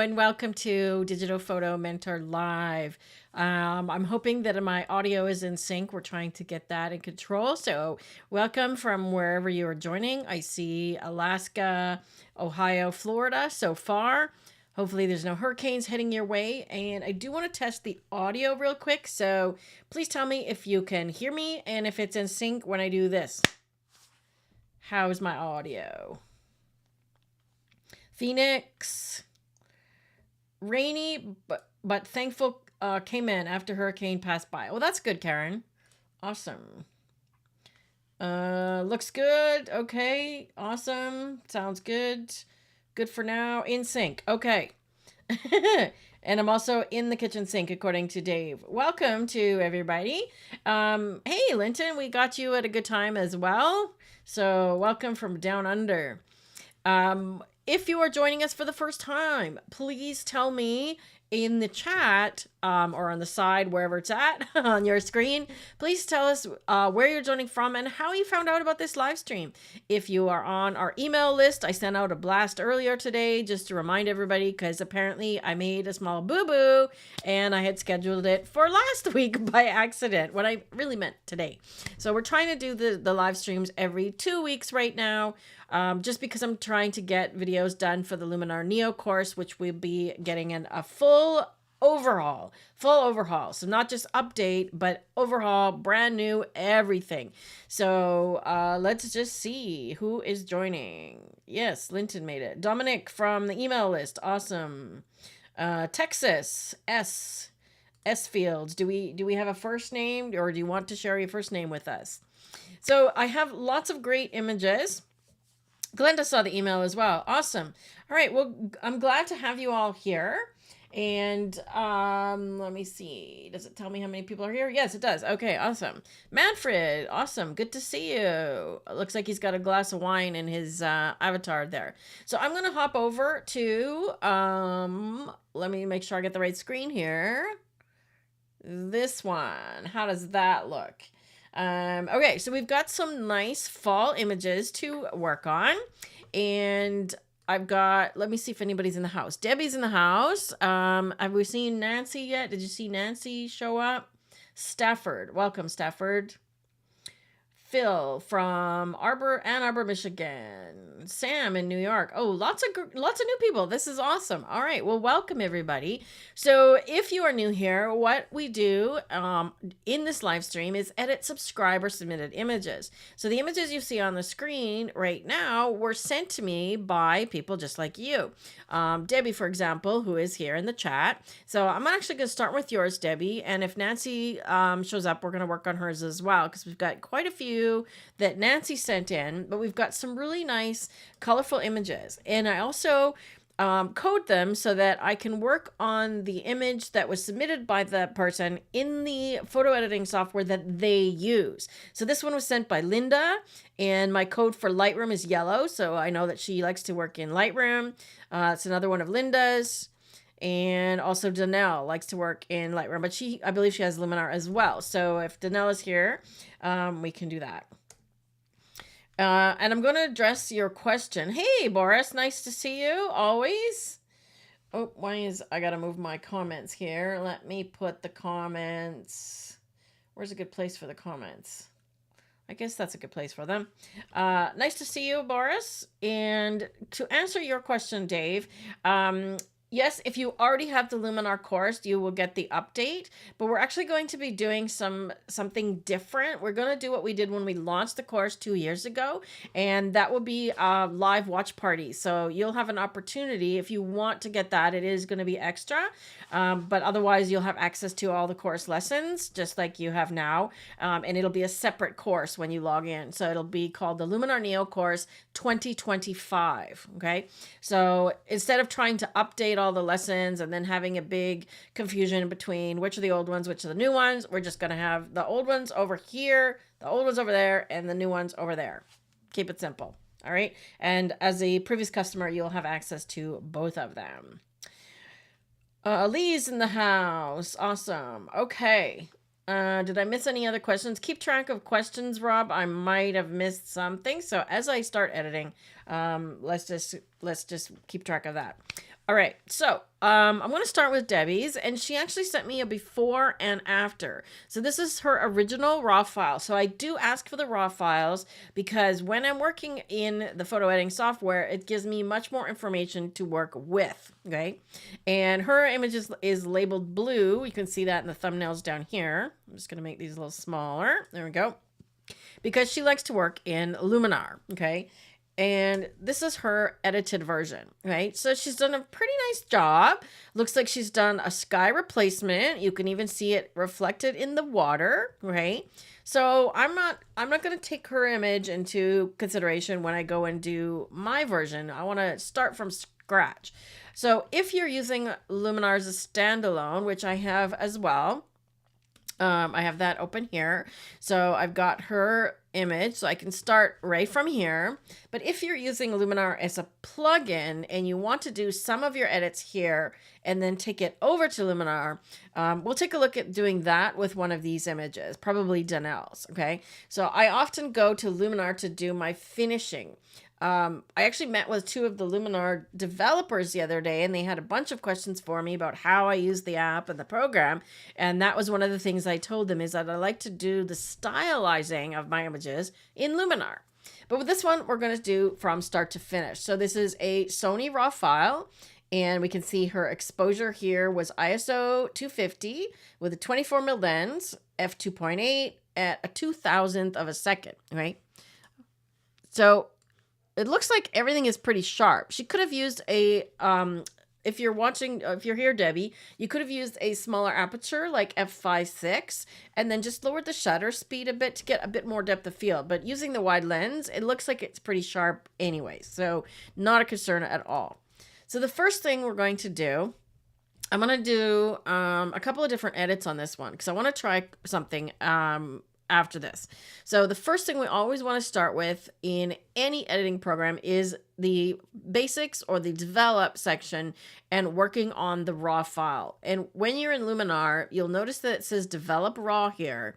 and welcome to Digital Photo Mentor Live. I'm hoping that my audio is in sync. We're trying to get that in control. So welcome from wherever you are joining. I see Alaska, Ohio, Florida so far. Hopefully there's no hurricanes heading your way. And I do want to test the audio real quick. So please tell me if you can hear me and if it's in sync when I do this. How's my audio? Phoenix, rainy, but thankful came in after hurricane passed by. Well, that's good, Karen. Awesome. Looks good. Okay, awesome. Sounds good. Good for now. In sync. Okay. And I'm also in the kitchen sink, according to Dave. Welcome to everybody. Hey, Linton, we got you at a good time as well. So welcome from down under. If you are joining us for the first time, please tell me in the chat or on the side, wherever it's at on your screen. Please tell us where you're joining from and how you found out about this live stream. If you are on our email list, I sent out a blast earlier today just to remind everybody, because apparently I made a small boo-boo and I had scheduled it for last week by accident when I really meant today. So we're trying to do the live streams every 2 weeks right now. Just because I'm trying to get videos done for the Luminar Neo course, which we'll be getting in a full overhaul. So not just update, but overhaul, brand new, everything. So let's just see who is joining. Yes, Linton made it. Dominic from the email list. Awesome. Texas, S Fields. Do we have a first name, or do you want to share your first name with us? So I have lots of great images. Glenda saw the email as well. Awesome. All right. Well, I'm glad to have you all here. And let me see. Does it tell me how many people are here? Yes, it does. Okay, awesome. Manfred, awesome. Good to see you. It looks like he's got a glass of wine in his avatar there. So I'm going to hop over to, let me make sure I get the right screen here. This one. How does that look? Okay, so we've got some nice fall images to work on, and I've got, let me see if anybody's in the house. Debbie's in the house. Have we seen Nancy yet? Did you see Nancy show up? Stafford, welcome Stafford. Phil from Ann Arbor, Michigan. Sam in New York. Oh, lots of new people. This is awesome. All right. Well, welcome everybody. So if you are new here, what we do in this live stream is edit subscriber submitted images. So the images you see on the screen right now were sent to me by people just like you. Debbie, for example, who is here in the chat. So I'm actually going to start with yours, Debbie. And if Nancy shows up, we're going to work on hers as well, because we've got quite a few that Nancy sent in, but we've got some really nice colorful images. And I also code them so that I can work on the image that was submitted by the person in the photo editing software that they use. So this one was sent by Linda, and my code for Lightroom is yellow. So I know that she likes to work in Lightroom. It's another one of Linda's. And also Danelle likes to work in Lightroom, but I believe she has Luminar as well. So if Danelle is here, we can do that. And I'm going to address your question. Hey, Boris, nice to see you, always. Oh, I got to move my comments here. Let me put the comments. Where's a good place for the comments? I guess that's a good place for them. Nice to see you, Boris. And to answer your question, Dave, yes, if you already have the Luminar course, you will get the update, but we're actually going to be doing something different. We're going to do what we did when we launched the course 2 years ago, and that will be a live watch party. So you'll have an opportunity if you want to get that. It is going to be extra, but otherwise you'll have access to all the course lessons just like you have now, and it'll be a separate course when you log in. So it'll be called the Luminar Neo Course 2025, okay? So instead of trying to update all the lessons and then having a big confusion between which are the old ones, which are the new ones, we're just going to have the old ones over here, the old ones over there, and the new ones over there. Keep it simple. All right. And as a previous customer, you'll have access to both of them. Lee's in the house. Awesome. Okay. Did I miss any other questions? Keep track of questions, Rob. I might have missed something. So as I start editing, let's just keep track of that. All right, so I'm going to start with Debbie's, and she actually sent me a before and after. So this is her original raw file. So I do ask for the raw files because when I'm working in the photo editing software, it gives me much more information to work with, okay? And her image is labeled blue. You can see that in the thumbnails down here. I'm just going to make these a little smaller. There we go. Because she likes to work in Luminar, okay? And this is her edited version, right? So she's done a pretty nice job. Looks like she's done a sky replacement. You can even see it reflected in the water, right? So I'm not going to take her image into consideration when I go and do my version. I want to start from scratch. So if you're using Luminar as a standalone, which I have as well, I have that open here. So I've got her image, so I can start right from here. But if you're using Luminar as a plugin and you want to do some of your edits here and then take it over to Luminar, we'll take a look at doing that with one of these images, probably Danelle's, okay? So I often go to Luminar to do my finishing. I actually met with two of the Luminar developers the other day, and they had a bunch of questions for me about how I use the app and the program. And that was one of the things I told them, is that I like to do the stylizing of my images in Luminar. But with this one, we're going to do from start to finish. So this is a Sony RAW file, and we can see her exposure here was ISO 250 with a 24mm lens, f2.8 at a 2,000th of a second, right? So it looks like everything is pretty sharp. She could have used a, if you're here, Debbie, you could have used a smaller aperture like f5.6 and then just lowered the shutter speed a bit to get a bit more depth of field. But using the wide lens, it looks like it's pretty sharp anyway. So not a concern at all. So the first thing we're going to do, I'm going to do a couple of different edits on this one because I want to try something after this. So the first thing we always want to start with in any editing program is the basics or the develop section and working on the raw file. And when you're in Luminar, you'll notice that it says develop raw here.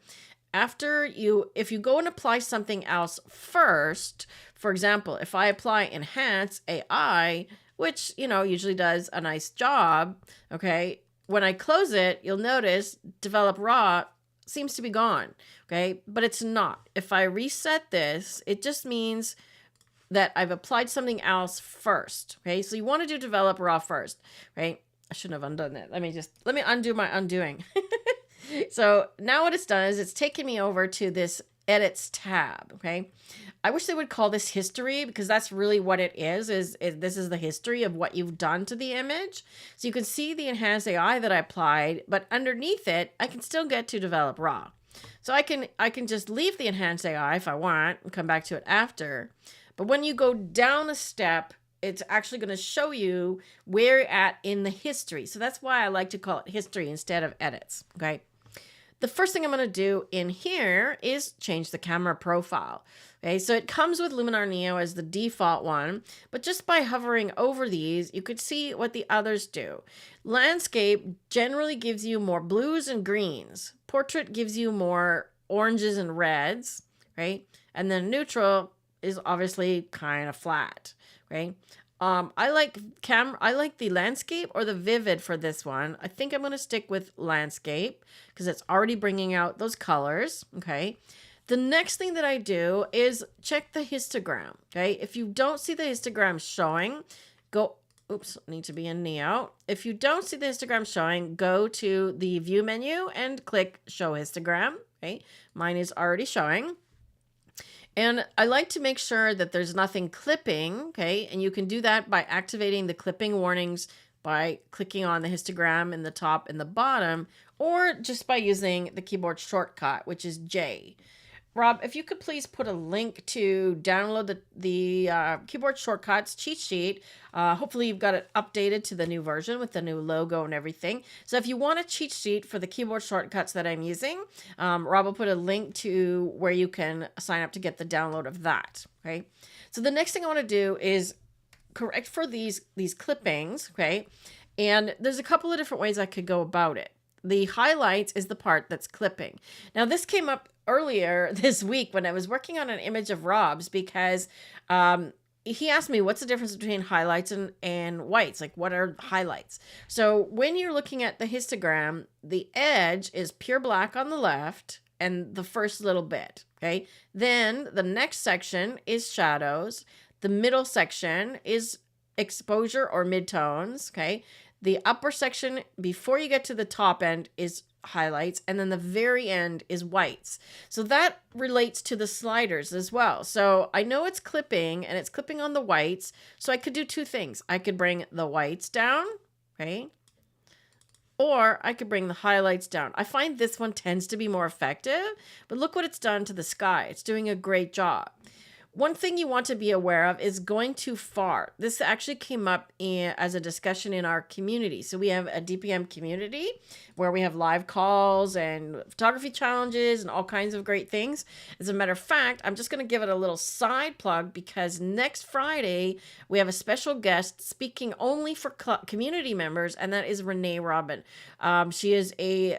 If you go and apply something else first, for example, if I apply enhance AI, which, usually does a nice job, okay, when I close it, you'll notice develop raw seems to be gone, okay? But it's not. If I reset this, it just means that I've applied something else first, okay? So you want to do develop raw first, right? I shouldn't have undone it. Let me undo my undoing. So now what it's done is it's taken me over to this edits tab, okay? I wish they would call this history because that's really what it is this is the history of what you've done to the image. So you can see the enhanced AI that I applied, but underneath it, I can still get to develop raw. So I can just leave the enhanced AI if I want and come back to it after. But when you go down a step, it's actually going to show you where you're at in the history. So that's why I like to call it history instead of edits, okay? The first thing I'm going to do in here is change the camera profile. Okay, so it comes with Luminar Neo as the default one, but just by hovering over these, you could see what the others do. Landscape generally gives you more blues and greens. Portrait gives you more oranges and reds, right? And then neutral is obviously kind of flat, right? I like the landscape or the vivid for this one. I think I'm going to stick with landscape because it's already bringing out those colors. Okay. The next thing that I do is check the histogram. Okay. If you don't see the histogram showing, need to be in Neo. If you don't see the histogram showing, go to the view menu and click show histogram. Okay. Mine is already showing. And I like to make sure that there's nothing clipping, okay? And you can do that by activating the clipping warnings by clicking on the histogram in the top and the bottom, or just by using the keyboard shortcut, which is J. Rob, if you could please put a link to download the keyboard shortcuts cheat sheet. Hopefully you've got it updated to the new version with the new logo and everything. So if you want a cheat sheet for the keyboard shortcuts that I'm using, Rob will put a link to where you can sign up to get the download of that. Okay. So the next thing I want to do is correct for these clippings. Okay. And there's a couple of different ways I could go about it. The highlights is the part that's clipping. Now this came up earlier this week when I was working on an image of Rob's because he asked me, what's the difference between highlights and whites? Like, what are highlights? So when you're looking at the histogram, the edge is pure black on the left and the first little bit, okay? Then the next section is shadows. The middle section is exposure or midtones, okay? The upper section, before you get to the top end, is highlights, and then the very end is whites. So that relates to the sliders as well. So I know it's clipping, and it's clipping on the whites, so I could do two things. I could bring the whites down, okay? Or I could bring the highlights down. I find this one tends to be more effective, but look what it's done to the sky. It's doing a great job. One thing you want to be aware of is going too far. This actually came up as a discussion in our community. So we have a DPM community where we have live calls and photography challenges and all kinds of great things. As a matter of fact, I'm just going to give it a little side plug because next Friday we have a special guest speaking only for community members, and that is Renee Robin. She is a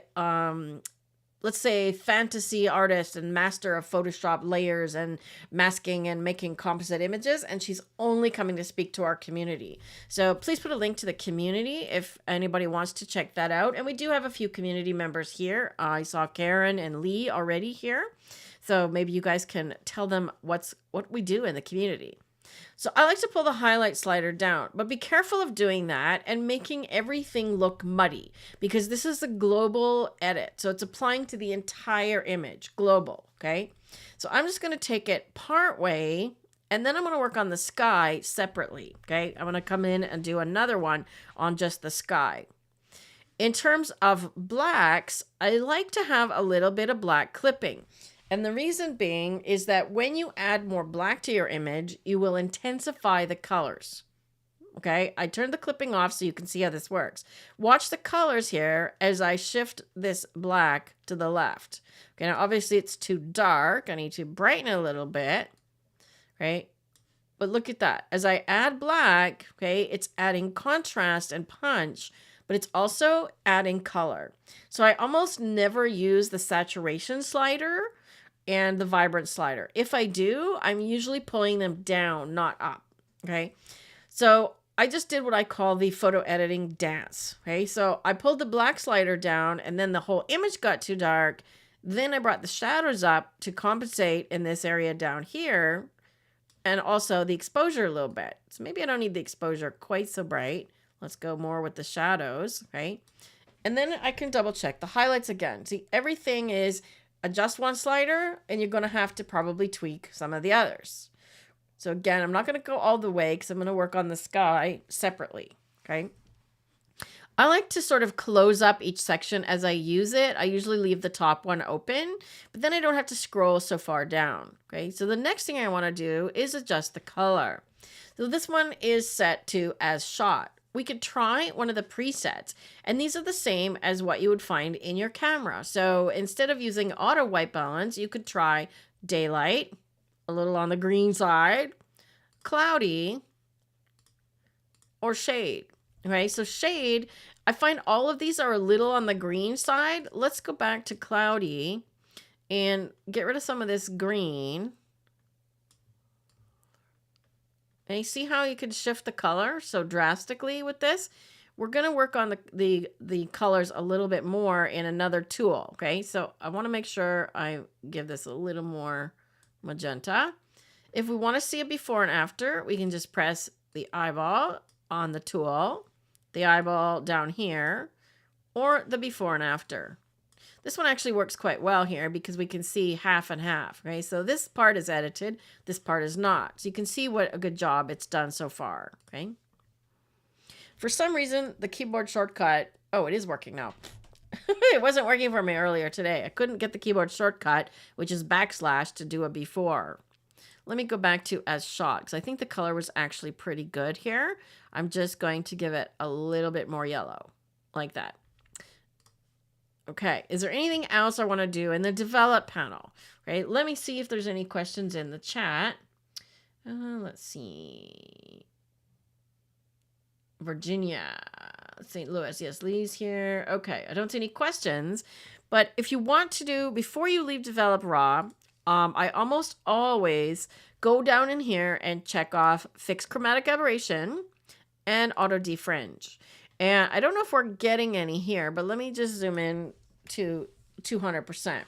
let's say fantasy artist and master of Photoshop layers and masking and making composite images. And she's only coming to speak to our community. So please put a link to the community if anybody wants to check that out. And we do have a few community members here. I saw Karen and Lee already here. So maybe you guys can tell them what we do in the community. So I like to pull the highlight slider down, but be careful of doing that and making everything look muddy because this is a global edit. So it's applying to the entire image, global, okay? So I'm just going to take it part way, and then I'm going to work on the sky separately, okay? I'm going to come in and do another one on just the sky. In terms of blacks, I like to have a little bit of black clipping. And the reason being is that when you add more black to your image, you will intensify the colors. Okay, I turned the clipping off so you can see how this works. Watch the colors here as I shift this black to the left. Okay, now obviously it's too dark. I need to brighten it a little bit. Okay, but look at that. As I add black, okay, it's adding contrast and punch, but it's also adding color. So I almost never use the saturation slider and the vibrant slider. If I do, I'm usually pulling them down, not up, okay? So I just did what I call the photo editing dance, okay? So I pulled the black slider down and then the whole image got too dark. Then I brought the shadows up to compensate in this area down here and also the exposure a little bit. So maybe I don't need the exposure quite so bright. Let's go more with the shadows, okay? And then I can double check the highlights again. See, everything is adjust one slider, and you're going to have to probably tweak some of the others. So again, I'm not going to go all the way because I'm going to work on the sky separately, okay? I like to sort of close up each section as I use it. I usually leave the top one open, but then I don't have to scroll so far down, okay? So the next thing I want to do is adjust the color. So this one is set to as shot. We could try one of the presets, and these are the same as what you would find in your camera. So instead of using auto white balance, you could try daylight, a little on the green side, cloudy, or shade. Okay, so shade, I find all of these are a little on the green side. Let's go back to cloudy and get rid of some of this green. And you see how you can shift the color so drastically with this? We're going to work on the colors a little bit more in another tool, okay? So I want to make sure I give this a little more magenta. If we want to see a before and after, we can just press the eyeball on the tool, the eyeball down here, or the before and after. This one actually works quite well here because we can see half and half, right? So this part is edited, this part is not. So you can see what a good job it's done so far, okay? For some reason, the keyboard shortcut, oh, it is working now. It wasn't working for me earlier today. I couldn't get the keyboard shortcut, which is backslash, to do a before. Let me go back to as shot because I think the color was actually pretty good here. I'm just going to give it a little bit more yellow, like that. Okay, is there anything else I want to do in the develop panel? Okay, let me see if there's any questions in the chat. Let's see. Virginia, St. Louis. Yes, Lee's here. Okay, I don't see any questions. But if you want to do, before you leave Develop Raw, I almost always go down in here and check off fixed chromatic aberration and auto defringe. And I don't know if we're getting any here, but let me just zoom in to 200%.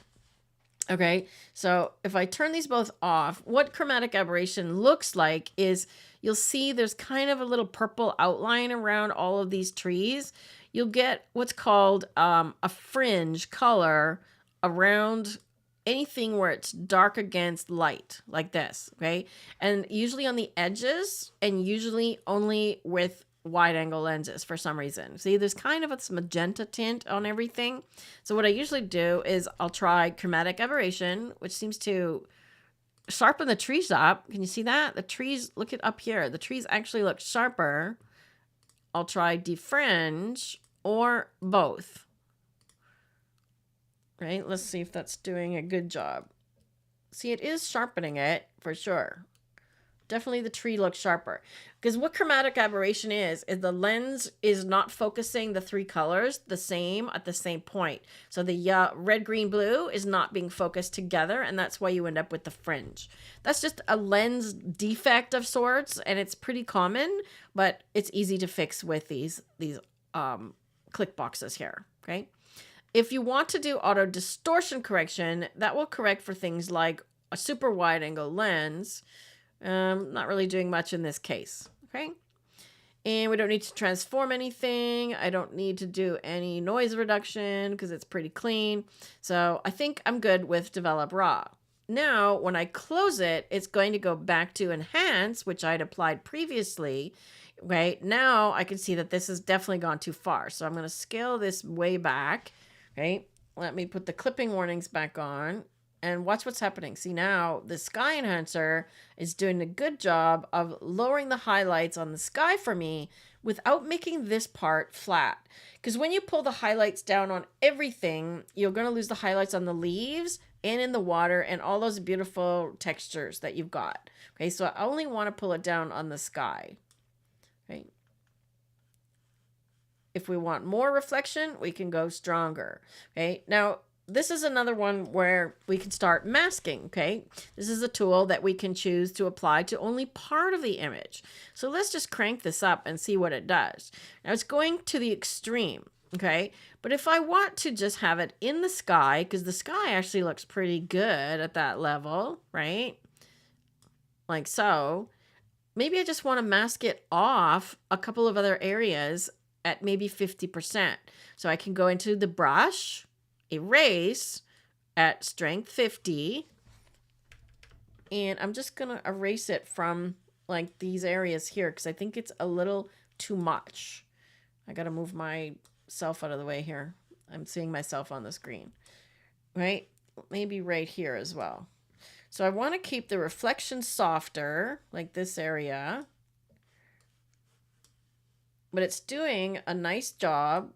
Okay, so if I turn these both off, what chromatic aberration looks like is you'll see there's kind of a little purple outline around all of these trees. You'll get what's called a fringe color around anything where it's dark against light, like this, okay? And usually on the edges, and usually only with wide angle lenses for some reason. See, there's kind of a magenta tint on everything. So what I usually do is I'll try chromatic aberration, which seems to sharpen the trees up. Can you see that? The trees, look at up here. The trees actually look sharper. I'll try defringe or both. Right? Let's see if that's doing a good job. See, it is sharpening it for sure. Definitely the tree looks sharper. Because what chromatic aberration is the lens is not focusing the three colors the same at the same point. So the red, green, blue is not being focused together, and that's why you end up with the fringe. That's just a lens defect of sorts, and it's pretty common, but it's easy to fix with these click boxes here, okay? If you want to do auto distortion correction, that will correct for things like a super wide angle lens. Not really doing much in this case, okay? And we don't need to transform anything. I don't need to do any noise reduction because it's pretty clean. So I think I'm good with Develop Raw. Now, when I close it, it's going to go back to Enhance, which I'd applied previously. Okay, now I can see that this has definitely gone too far. So I'm going to scale this way back. Okay, let me put the clipping warnings back on. And watch what's happening. See, now the sky enhancer is doing a good job of lowering the highlights on the sky for me without making this part flat. Because when you pull the highlights down on everything, you're going to lose the highlights on the leaves and in the water and all those beautiful textures that you've got. Okay, so I only want to pull it down on the sky. Okay. If we want more reflection, we can go stronger. Okay, now this is another one where we can start masking, okay? This is a tool that we can choose to apply to only part of the image. So let's just crank this up and see what it does. Now it's going to the extreme, okay? But if I want to just have it in the sky, because the sky actually looks pretty good at that level, right? Like so. Maybe I just want to mask it off a couple of other areas at maybe 50%. So I can go into the brush, erase at strength 50, and I'm just gonna erase it from like these areas here because I think it's a little too much. I gotta move myself out of the way here. I'm seeing myself on the screen, right? Maybe right here as well. So I want to keep the reflection softer, like this area, but it's doing a nice job.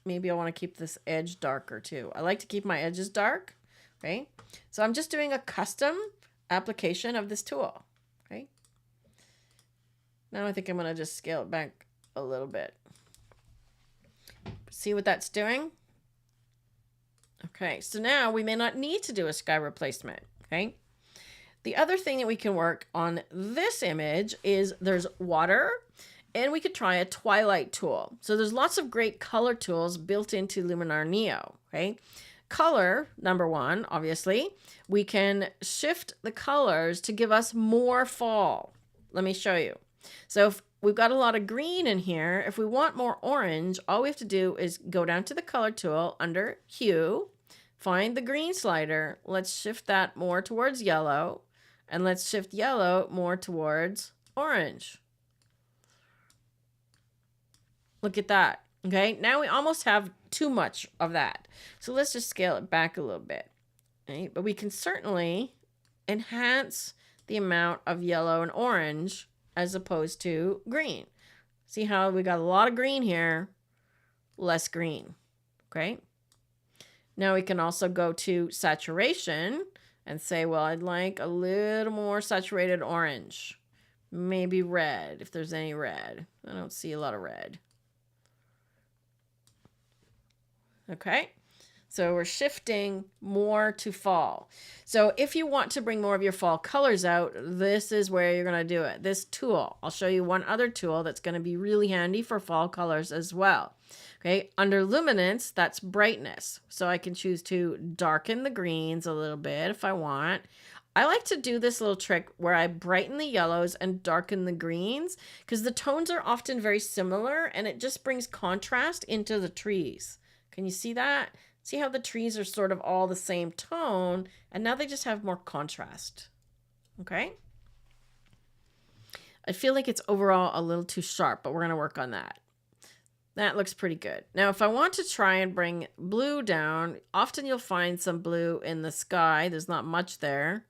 Maybe I want to keep this edge darker too. I like to keep my edges dark, okay? So I'm just doing a custom application of this tool, okay? Now I think I'm going to just scale it back a little bit. See what that's doing? Okay, so now we may not need to do a sky replacement, okay? The other thing that we can work on this image is there's water, and we could try a Twilight tool. So there's lots of great color tools built into Luminar Neo, okay? Color, number one, obviously. We can shift the colors to give us more fall. Let me show you. So if we've got a lot of green in here, if we want more orange, all we have to do is go down to the color tool under Hue, find the green slider. Let's shift that more towards yellow, and let's shift yellow more towards orange. Look at that. Okay, now we almost have too much of that. So let's just scale it back a little bit. Right? But we can certainly enhance the amount of yellow and orange as opposed to green. See how we got a lot of green here, less green. Okay. Now we can also go to saturation and say, well, I'd like a little more saturated orange. Maybe red, if there's any red. I don't see a lot of red. Okay, So we're shifting more to fall. So if you want to bring more of your fall colors out, this is where you're going to do it. This tool. I'll show you one other tool that's going to be really handy for fall colors as well. Okay, under luminance, that's brightness. So I can choose to darken the greens a little bit if I want. I like to do this little trick where I brighten the yellows and darken the greens because the tones are often very similar and it just brings contrast into the trees. Can you see that? See how the trees are sort of all the same tone and now they just have more contrast. Okay? I feel like it's overall a little too sharp, but we're going to work on that. That looks pretty good. Now, if I want to try and bring blue down, often you'll find some blue in the sky. There's not much there.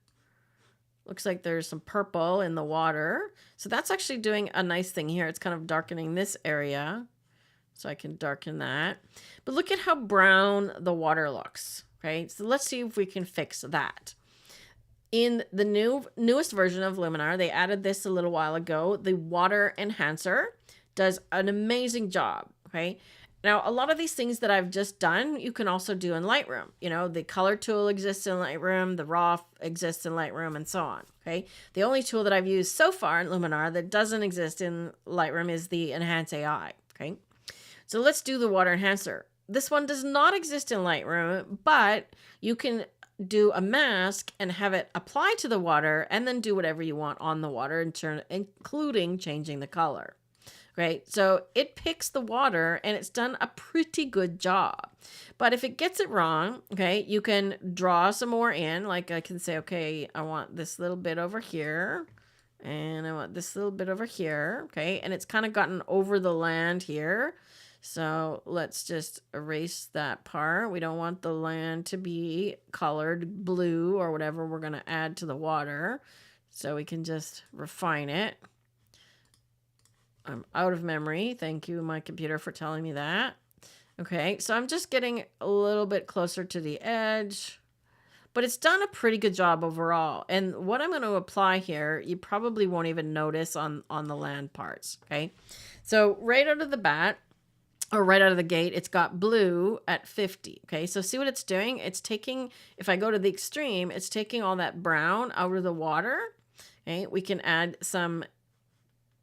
Looks like there's some purple in the water. So that's actually doing a nice thing here. It's kind of darkening this area. So I can darken that. But look at how brown the water looks. Okay, so let's see if we can fix that. In the newest version of Luminar, they added this a little while ago. The water enhancer does an amazing job. Okay, now a lot of these things that I've just done, you can also do in Lightroom. You know, the color tool exists in Lightroom, the raw exists in Lightroom, and so on. Okay, the only tool that I've used so far in Luminar that doesn't exist in Lightroom is the Enhance AI. Okay, so let's do the water enhancer. This one does not exist in Lightroom, but you can do a mask and have it apply to the water and then do whatever you want on the water, including changing the color. Right, so it picks the water and it's done a pretty good job. But if it gets it wrong, okay, you can draw some more in. Like I can say, okay, I want this little bit over here and I want this little bit over here. Okay, and it's kind of gotten over the land here. So let's just erase that part. We don't want the land to be colored blue or whatever we're going to add to the water. So we can just refine it. I'm out of memory. Thank you, my computer, for telling me that. Okay, so I'm just getting a little bit closer to the edge, but it's done a pretty good job overall. And what I'm going to apply here, you probably won't even notice on the land parts. Okay, so right out of the bat, or right out of the gate, it's got blue at 50. Okay, so see what it's doing? It's taking, if I go to the extreme, it's taking all that brown out of the water. Okay, we can add some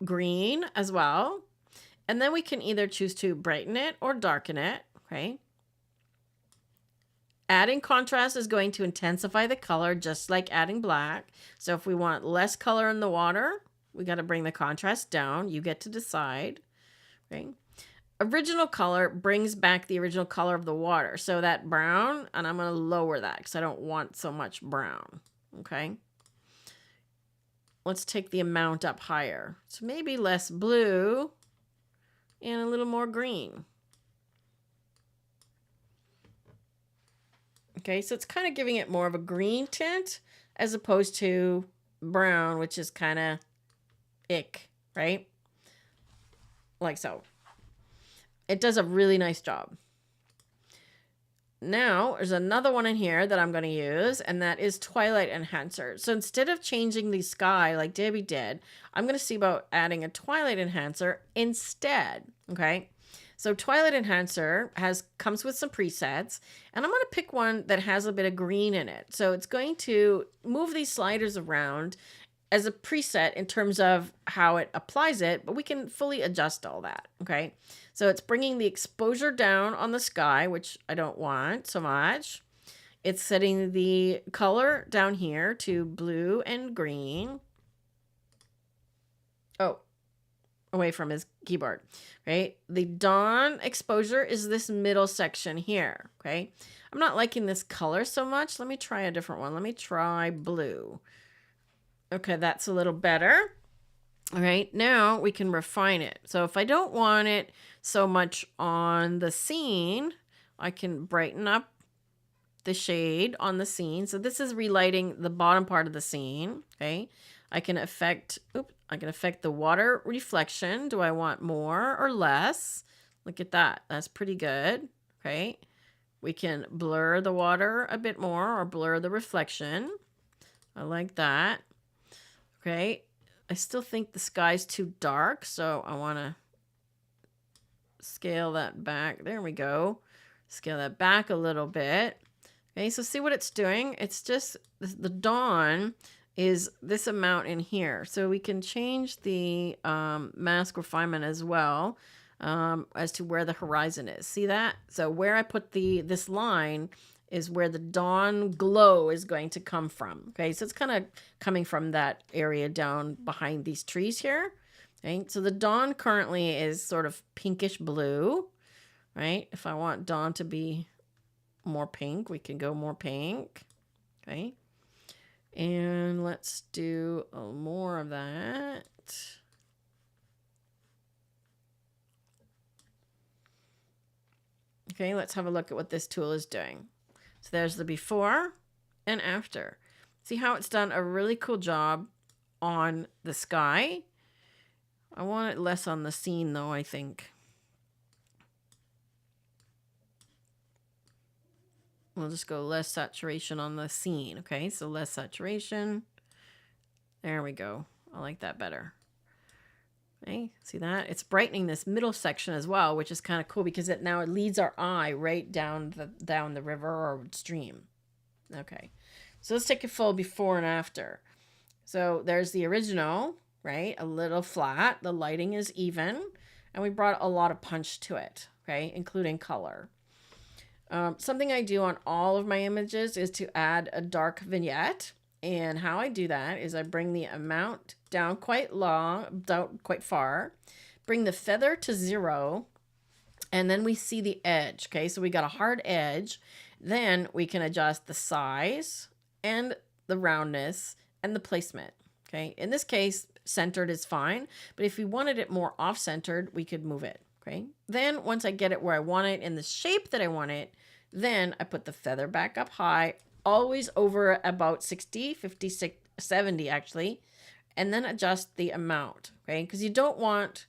green as well. And then we can either choose to brighten it or darken it. Okay. Adding contrast is going to intensify the color just like adding black. So if we want less color in the water, we got to bring the contrast down. You get to decide. Okay. Original color brings back the original color of the water. So that brown, and I'm going to lower that because I don't want so much brown. Okay. Let's take the amount up higher. So maybe less blue and a little more green. Okay, so it's kind of giving it more of a green tint as opposed to brown, which is kind of ick, right? Like so. It does a really nice job. Now, there's another one in here that I'm going to use, and that is Twilight Enhancer. So instead of changing the sky like Debbie did, I'm going to see about adding a Twilight Enhancer instead, okay? So Twilight Enhancer comes with some presets, and I'm going to pick one that has a bit of green in it. So it's going to move these sliders around as a preset in terms of how it applies it, but we can fully adjust all that, okay? So it's bringing the exposure down on the sky, which I don't want so much. It's setting the color down here to blue and green. Oh, away from his keyboard, right? The dawn exposure is this middle section here, okay? I'm not liking this color so much. Let me try a different one. Let me try blue. Okay, that's a little better. All right, now we can refine it. So if I don't want it so much on the scene, I can brighten up the shade on the scene. So this is relighting the bottom part of the scene, okay? I can affect the water reflection. Do I want more or less? Look at that. That's pretty good, okay? We can blur the water a bit more or blur the reflection. I like that. Okay, I still think the sky's too dark, so I want to scale that back. There we go. Scale that back a little bit. Okay, so see what it's doing? It's just the dawn is this amount in here. So we can change the mask refinement as well as to where the horizon is. See that? So where I put this line is where the dawn glow is going to come from. Okay, so it's kind of coming from that area down behind these trees here. Okay, so the dawn currently is sort of pinkish blue, right? If I want dawn to be more pink, we can go more pink. Okay, and let's do more of that. Okay, let's have a look at what this tool is doing. So there's the before and after. See how it's done a really cool job on the sky. I want it less on the scene though, I think. We'll just go less saturation on the scene. Okay, so less saturation. There we go. I like that better. Okay, see that? It's brightening this middle section as well, which is kind of cool because it leads our eye right down the river or stream. Okay, so let's take a full before and after. So there's the original, right? A little flat. The lighting is even, and we brought a lot of punch to it, okay, including color. Something I do on all of my images is to add a dark vignette. And how I do that is I bring the amount down quite far, bring the feather to 0, and then we see the edge. Okay, so we got a hard edge. Then we can adjust the size and the roundness and the placement. Okay, in this case, centered is fine, but if we wanted it more off-centered, we could move it. Okay, then once I get it where I want it in the shape that I want it, then I put the feather back up high, always over about 60, 50, 70 actually, and then adjust the amount, okay? Because you don't want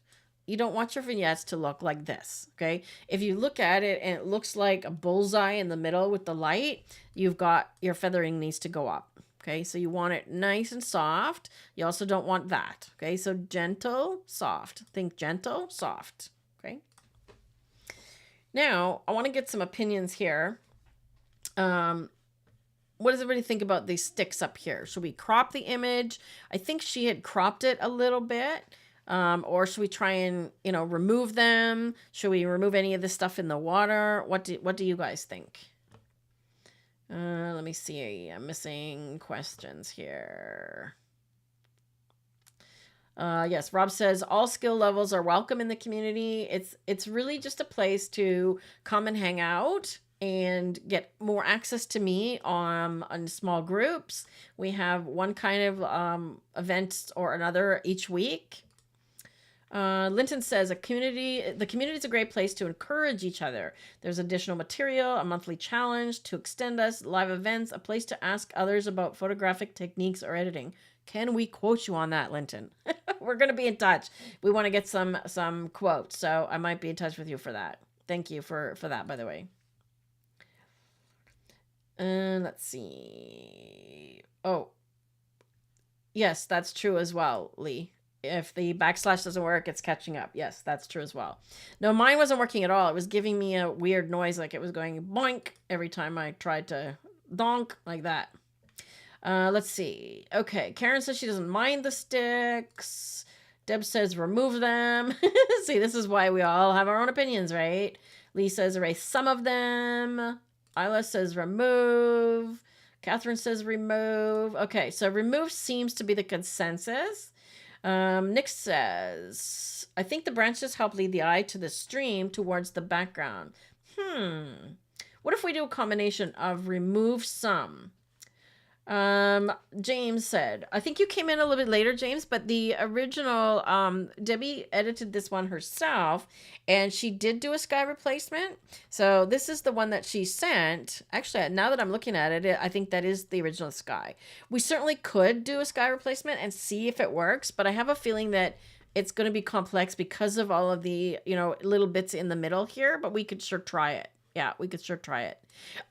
your vignettes to look like this, okay? If you look at it and it looks like a bullseye in the middle with the light, you've got your feathering needs to go up, okay? So you want it nice and soft. You also don't want that, okay? So gentle, soft. Think gentle, soft, okay? Now, I want to get some opinions here. What does everybody think about these sticks up here? Should we crop the image? I think she had cropped it a little bit. Or should we try and, remove them? Should we remove any of the stuff in the water? What do you guys think? Let me see. I'm missing questions here. Yes, Rob says all skill levels are welcome in the community. It's really just a place to come and hang out and get more access to me on small groups. We have one kind of event or another each week. Linton says the community is a great place to encourage each other. There's additional material, a monthly challenge to extend us, live events, a place to ask others about photographic techniques or editing. Can we quote you on that, Linton? We're going to be in touch. We want to get some quotes, so I might be in touch with you for that. Thank you for that, by the way. Let's see. Oh, yes, that's true as well, Lee. If the backslash doesn't work, it's catching up. Yes, that's true as well. No, mine wasn't working at all. It was giving me a weird noise, like it was going boink every time I tried to donk, like that. Let's see. Okay, Karen says she doesn't mind the sticks. Deb says remove them. See, this is why we all have our own opinions, right? Lee says erase some of them. Isla says remove. Catherine says remove. Okay, so remove seems to be the consensus. Nick says, I think the branches help lead the eye to the stream towards the background. What if we do a combination of remove some? James said, I think you came in a little bit later, James, but the original, Debbie edited this one herself and she did do a sky replacement. So this is the one that she sent. Actually, now that I'm looking at it, I think that is the original sky. We certainly could do a sky replacement and see if it works, but I have a feeling that it's going to be complex because of all of the, little bits in the middle here, but we could sure try it. Yeah, we could sure try it.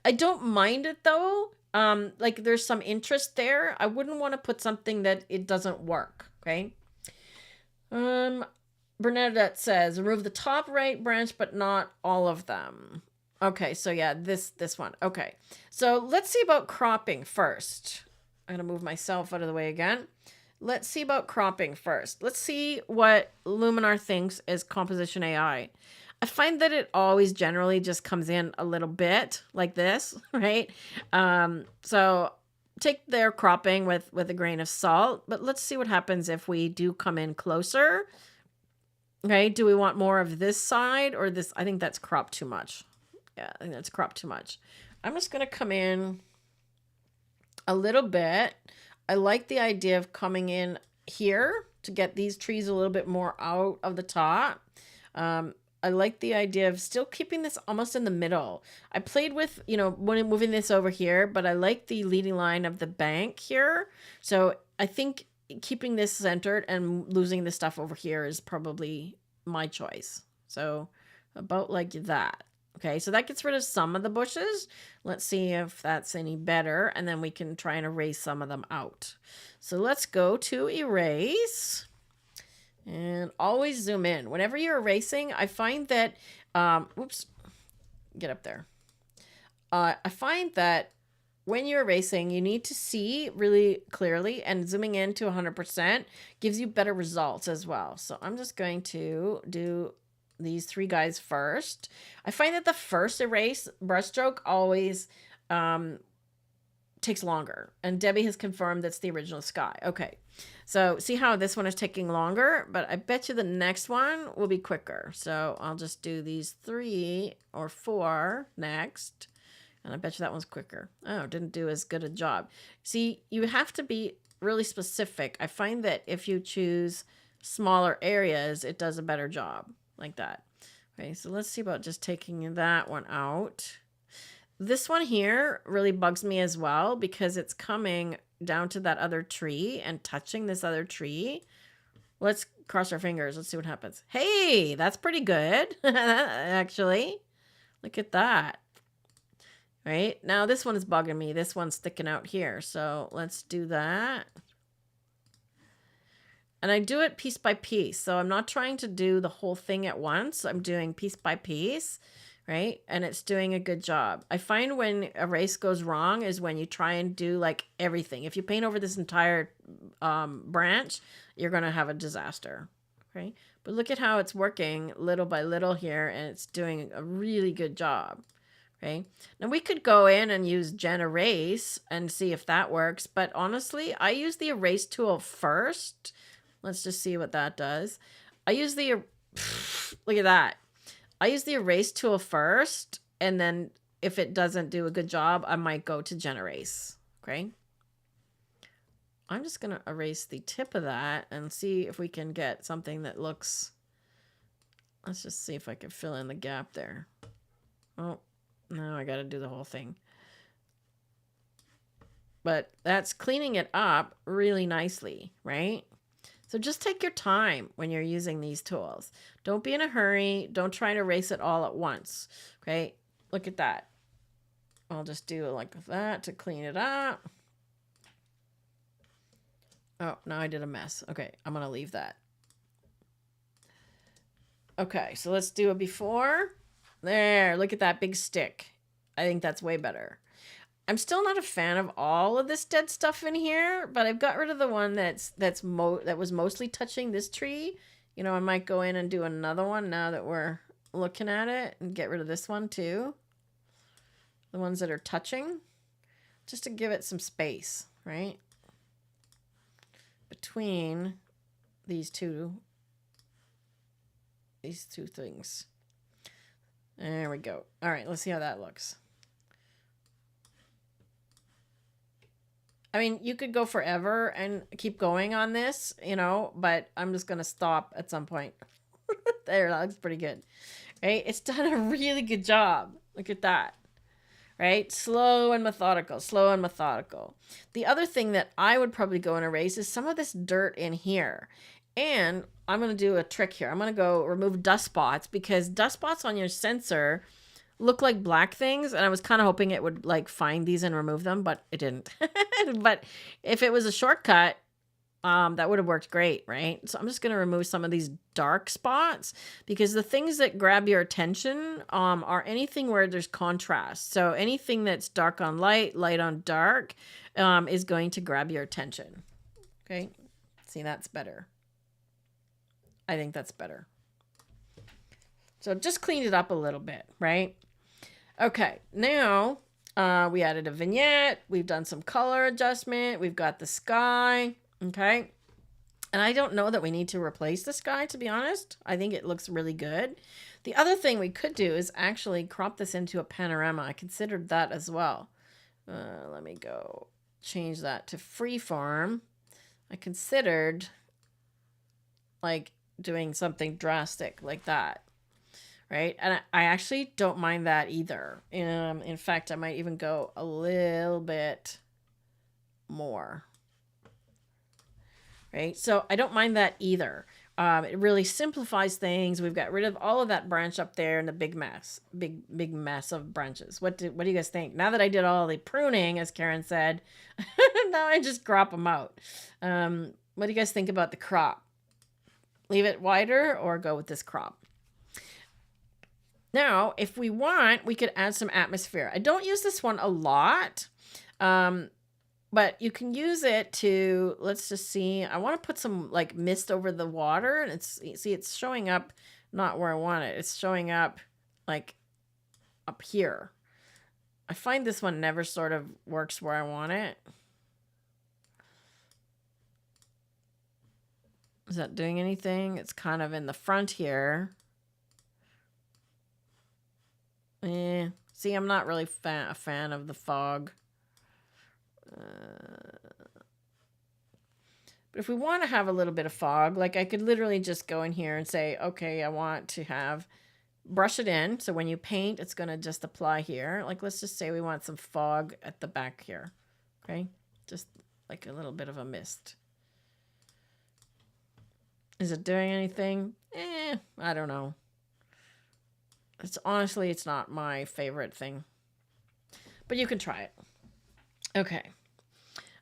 I don't mind it though. Like there's some interest there. I wouldn't want to put something that it doesn't work. Okay. Bernadette says remove the top right branch, but not all of them. Okay, so yeah, this one. Okay. So let's see about cropping first. I'm going to move myself out of the way again. Let's see about cropping first. Let's see what Luminar thinks is composition AI. I find that it always generally just comes in a little bit like this, right? So take their cropping with a grain of salt, but let's see what happens if we do come in closer. Okay, do we want more of this side or this? I think that's cropped too much. Yeah, I think that's cropped too much. I'm just going to come in a little bit. I like the idea of coming in here to get these trees a little bit more out of the top. I like the idea of still keeping this almost in the middle. I played with, you know, when moving this over here, but I like the leading line of the bank here. So I think keeping this centered and losing the stuff over here is probably my choice. So about like that. Okay, so that gets rid of some of the bushes. Let's see if that's any better, and then we can try and erase some of them out. So let's go to erase. And always zoom in. Whenever you're erasing, I find that, whoops, get up there. I find that when you're erasing, you need to see really clearly, and zooming in to 100% gives you better results as well. So I'm just going to do these three guys first. I find that the first erase brushstroke always takes longer, and Debbie has confirmed that's the original sky. Okay, so see how this one is taking longer, but I bet you the next one will be quicker. So I'll just do these 3 or 4 next, and I bet you that one's quicker. Oh, didn't do as good a job. See, you have to be really specific. I find that if you choose smaller areas, it does a better job like that. Okay, so let's see about just taking that one out. This one here really bugs me as well because it's coming down to that other tree and touching this other tree. Let's cross our fingers. Let's see what happens. Hey, that's pretty good. Actually, look at that. Right now, this one is bugging me. This one's sticking out here. So let's do that. And I do it piece by piece. So I'm not trying to do the whole thing at once. I'm doing piece by piece, right? And it's doing a good job. I find when erase goes wrong is when you try and do like everything. If you paint over this entire branch, you're going to have a disaster, okay? But look at how it's working little by little here, and it's doing a really good job. Okay, now we could go in and use Gen Erase and see if that works. But honestly, I use the erase tool first. Let's just see what that does. I use the, look at that. I use the erase tool first, and then if it doesn't do a good job, I might go to Gen Erase. Okay. I'm just going to erase the tip of that and see if we can get something that looks, let's just see if I can fill in the gap there. Oh, no, I got to do the whole thing. But that's cleaning it up really nicely, right? So just take your time when you're using these tools. Don't be in a hurry. Don't try to erase it all at once. Okay, look at that. I'll just do it like that to clean it up. Oh, now I did a mess. Okay, I'm going to leave that. Okay, so let's do a before. There, look at that big stick. I think that's way better. I'm still not a fan of all of this dead stuff in here, but I've got rid of the one that was mostly touching this tree. You know, I might go in and do another one now that we're looking at it and get rid of this one too. The ones that are touching, just to give it some space, right? Between these two things. There we go. All right, let's see how that looks. I mean, you could go forever and keep going on this, you know, but I'm just going to stop at some point. There, that looks pretty good. Right? It's done a really good job. Look at that. Right? Slow and methodical, slow and methodical. The other thing that I would probably go and erase is some of this dirt in here. And I'm going to do a trick here. I'm going to go remove dust spots, because dust spots on your sensor look like black things, and I was kind of hoping it would like find these and remove them, but it didn't. But if it was a shortcut, that would have worked great, right? So I'm just going to remove some of these dark spots because the things that grab your attention are anything where there's contrast. So anything that's dark on light, light on dark is going to grab your attention. Okay, see, that's better. I think that's better. So just cleaned it up a little bit, right? Okay, now we added a vignette. We've done some color adjustment. We've got the sky. Okay. And I don't know that we need to replace the sky, to be honest. I think it looks really good. The other thing we could do is actually crop this into a panorama. I considered that as well. Let me go change that to freeform. I considered like doing something drastic like that. Right? And I actually don't mind that either. In fact, I might even go a little bit more. Right? So I don't mind that either. It really simplifies things. We've got rid of all of that branch up there and the big mess, big mess of branches. What do you guys think? Now that I did all the pruning, as Karen said, now I just crop them out. What do you guys think about the crop? Leave it wider or go with this crop? Now, if we want, we could add some atmosphere. I don't use this one a lot. But you can use it to, let's just see, I want to put some like mist over the water, and it's showing up not where I want it. It's showing up like up here. I find this one never sort of works where I want it. Is that doing anything? It's kind of in the front here. See, I'm not really a fan of the fog. But if we want to have a little bit of fog, like I could literally just go in here and say, okay, I want to brush it in. So when you paint, it's going to just apply here. Like, let's just say we want some fog at the back here. Okay. Just like a little bit of a mist. Is it doing anything? I don't know. Honestly, it's not my favorite thing, but you can try it. Okay.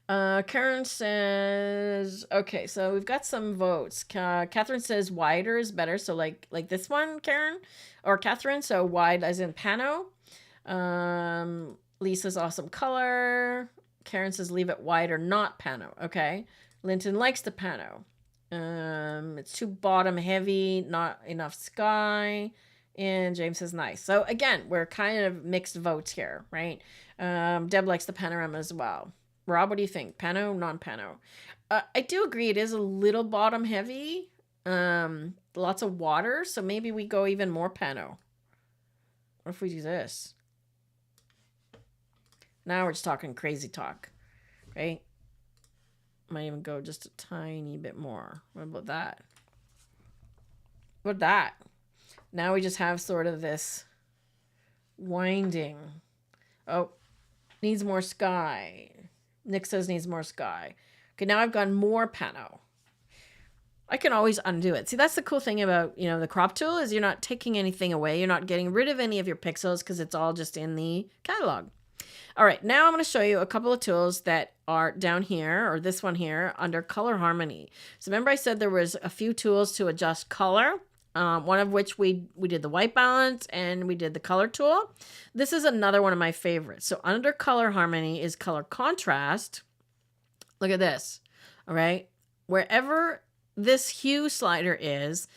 Karen says, okay, so we've got some votes. Catherine says wider is better. So like this one, Karen or Catherine. So wide as in pano. Lisa's awesome color. Karen says leave it wider, not pano. Okay. Linton likes the pano. It's too bottom heavy, not enough sky. And James says nice. So again, we're kind of mixed votes here, right? Deb likes the panorama as well. Rob, what do you think? Pano, non-pano? I do agree it is a little bottom heavy. Lots of water, so maybe we go even more pano. What if we do this? Now we're just talking crazy talk, right? Might even go just a tiny bit more. What about that? What about that? Now we just have sort of this winding. Oh, needs more sky. Nick says needs more sky. Okay, now I've gone more pano. I can always undo it. See, that's the cool thing about, the crop tool is you're not taking anything away. You're not getting rid of any of your pixels because it's all just in the catalog. All right, now I'm going to show you a couple of tools that are down here, or this one here, under color harmony. So remember I said there was a few tools to adjust color. One of which we did the white balance and we did the color tool. This is another one of my favorites. So under color harmony is color contrast. Look at this. All right. Wherever this hue slider is,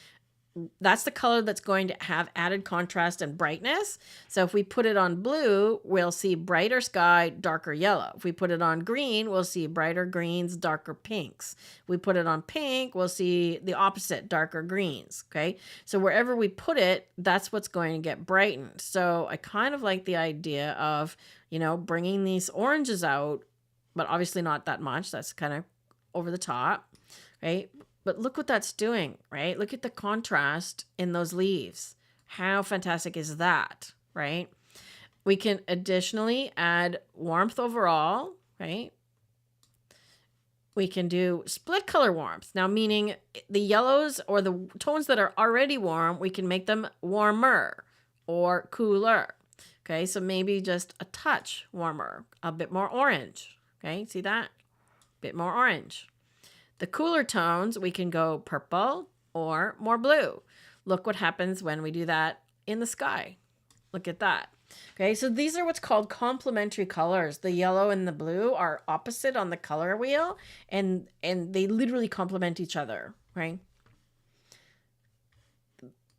that's the color that's going to have added contrast and brightness. So if we put it on blue, we'll see brighter sky, darker yellow. If we put it on green, we'll see brighter greens, darker pinks. If we put it on pink, we'll see the opposite, darker greens. Okay. So wherever we put it, that's what's going to get brightened. So I kind of like the idea of, bringing these oranges out, but obviously not that much. That's kind of over the top. Right. But look what that's doing, right? Look at the contrast in those leaves. How fantastic is that, right? We can additionally add warmth overall, right? We can do split color warmth. Now, meaning the yellows or the tones that are already warm, we can make them warmer or cooler. Okay, so maybe just a touch warmer, a bit more orange. Okay, see that? Bit more orange. the cooler tones, we can go purple or more blue. Look what happens when we do that in the sky. Look at that. Okay, so these are what's called complementary colors. The yellow and the blue are opposite on the color wheel, and they literally complement each other, right?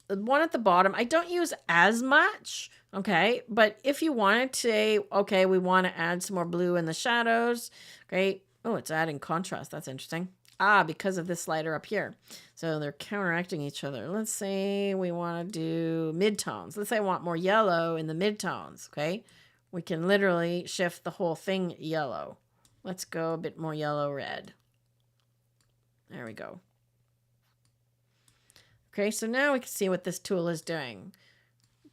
The one at the bottom, I don't use as much, okay? But if you wanted to say, okay, we want to add some more blue in the shadows, okay? Oh, it's adding contrast. That's interesting. Ah, because of this slider up here. So they're counteracting each other. Let's say we want to do midtones. Let's say I want more yellow in the midtones, okay? We can literally shift the whole thing yellow. Let's go a bit more yellow red. There we go. Okay, so now we can see what this tool is doing.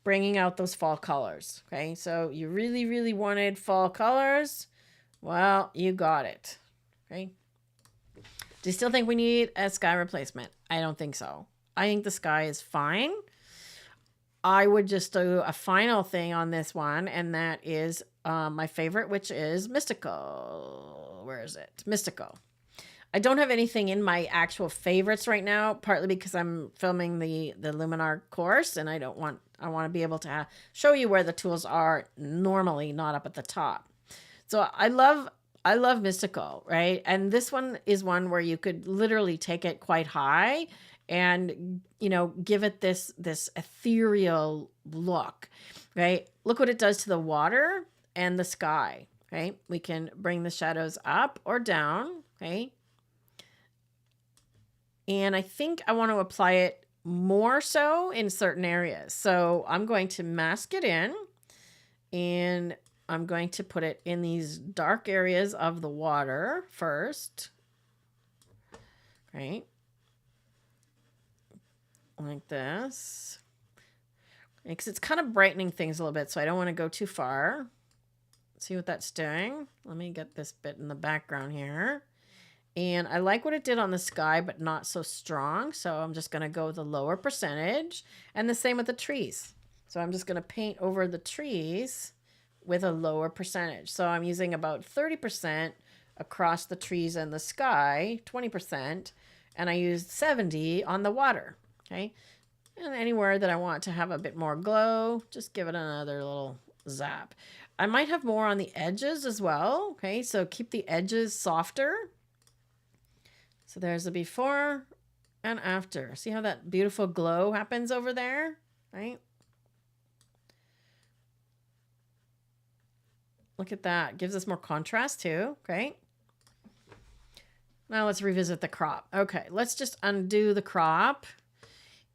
Bringing out those fall colors, okay? So you really, really wanted fall colors. Well, you got it, okay? Do you still think we need a sky replacement? I don't think so. I think the sky is fine. I would just do a final thing on this one, and that is my favorite, which is Mystical. Where is it? Mystical. I don't have anything in my actual favorites right now, partly because I'm filming the Luminar course, and I want to be able to show you where the tools are normally, not up at the top. So I love Mystical, right? And this one is one where you could literally take it quite high and, you know, give it this ethereal look, right? Look what it does to the water and the sky, right? We can bring the shadows up or down, okay? And I think I want to apply it more so in certain areas. So I'm going to mask it in, and I'm going to put it in these dark areas of the water first. Right? Like this. Because it's kind of brightening things a little bit, so I don't want to go too far. See what that's doing? Let me get this bit in the background here. And I like what it did on the sky, but not so strong. So I'm just going to go with a lower percentage. And the same with the trees. So I'm just going to paint over the trees with a lower percentage. So I'm using about 30% across the trees and the sky, 20%, and I used 70 on the water, okay? And anywhere that I want to have a bit more glow, just give it another little zap. I might have more on the edges as well, okay? So keep the edges softer. So there's the before and after. See how that beautiful glow happens over there, right? Look at that. Gives us more contrast too. Okay. Now let's revisit the crop. Okay. Let's just undo the crop.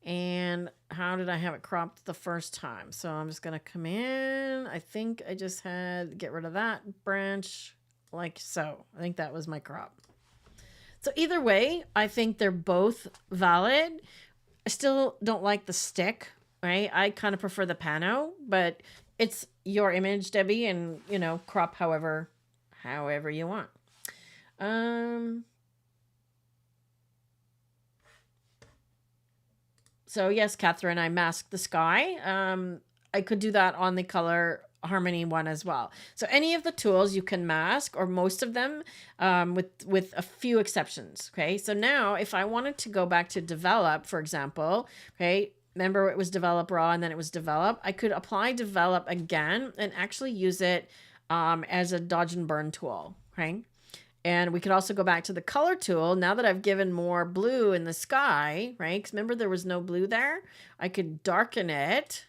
And how did I have it cropped the first time? So I'm just going to come in. I think I just had get rid of that branch like so. I think that was my crop. So either way, I think they're both valid. I still don't like the stick, right? I kind of prefer the pano, but it's your image, Debbie, and, you know, crop however you want. So yes, Catherine, I masked the sky. I could do that on the color harmony one as well. So any of the tools you can mask, or most of them, with a few exceptions. Okay. So now if I wanted to go back to develop, for example, okay, remember it was develop raw and then it was develop. I could apply develop again and actually use it as a dodge and burn tool. Okay. And we could also go back to the color tool. Now that I've given more blue in the sky, right? Because remember there was no blue there. I could darken it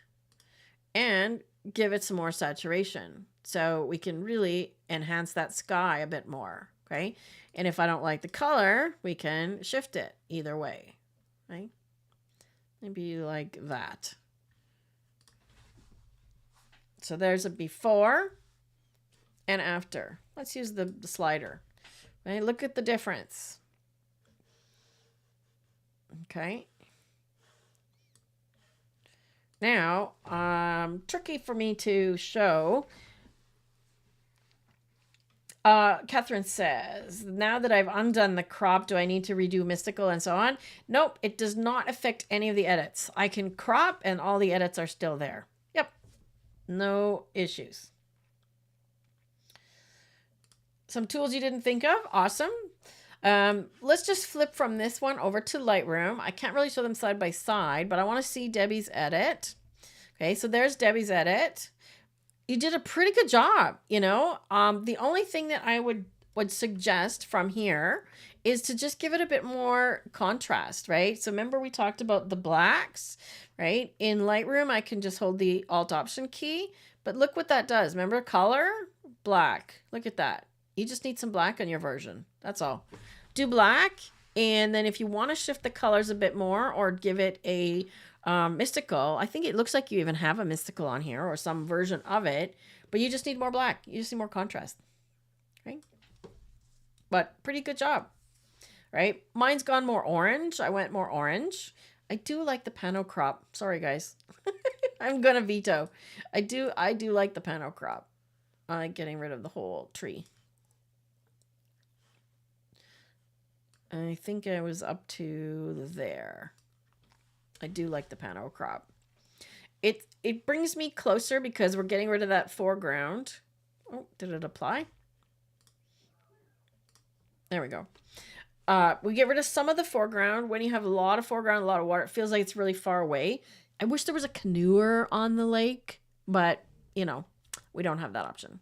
and give it some more saturation. So we can really enhance that sky a bit more. Okay. And if I don't like the color, we can shift it either way. Right? Maybe like that. So there's a before and after. Let's use the slider. Right? Look at the difference. Okay. Now, tricky for me to show. Catherine says, now that I've undone the crop, do I need to redo Mystical and so on? Nope, it does not affect any of the edits. I can crop and all the edits are still there. Yep, no issues. Some tools you didn't think of, awesome. Let's just flip from this one over to Lightroom. I can't really show them side by side, but I want to see Debbie's edit. Okay, so there's Debbie's edit. You did a pretty good job, you know. The only thing that I would suggest from here is to just give it a bit more contrast, right? So remember we talked about the blacks, right? In Lightroom, I can just hold the Alt Option key, but look what that does. Remember color, black. Look at that. You just need some black on your version. That's all. Do black, and then if you want to shift the colors a bit more or give it a mystical, I think it looks like you even have a mystical on here or some version of it, but you just need more black. You just need more contrast, right? But pretty good job, right? Mine's gone more orange. I went more orange. I do like the pano crop. Sorry, guys. I'm going to veto. I do like the pano crop. I like getting rid of the whole tree. I think I was up to there. I do like the pano crop. It brings me closer because we're getting rid of that foreground. Oh, did it apply? There we go. We get rid of some of the foreground. When you have a lot of foreground, a lot of water, it feels like it's really far away. I wish there was a canoer on the lake, but, you know, we don't have that option.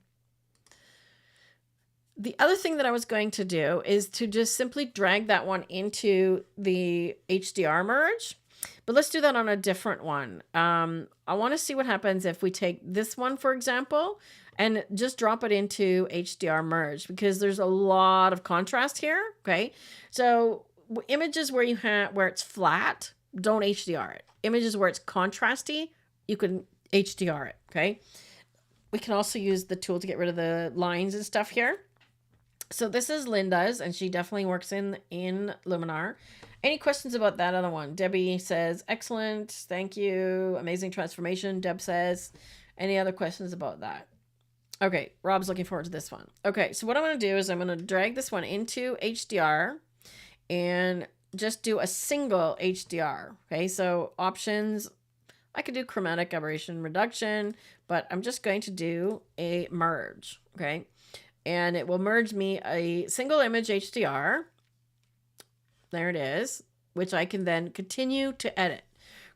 The other thing that I was going to do is to just simply drag that one into the HDR merge. But let's do that on a different one. I want to see what happens if we take this one, for example, and just drop it into HDR merge, because there's a lot of contrast here. Okay. So images where it's flat, don't HDR it. Images where it's contrasty, you can HDR it. Okay. We can also use the tool to get rid of the lines and stuff here. So this is Linda's, and she definitely works in Luminar. Any questions about that other one? Debbie says, excellent. Thank you. Amazing transformation. Deb says, any other questions about that? Okay. Rob's looking forward to this one. Okay. So what I'm going to do is I'm going to drag this one into HDR and just do a single HDR. Okay. So options, I could do chromatic aberration reduction, but I'm just going to do a merge. Okay. And it will merge me a single image HDR. There it is, which I can then continue to edit.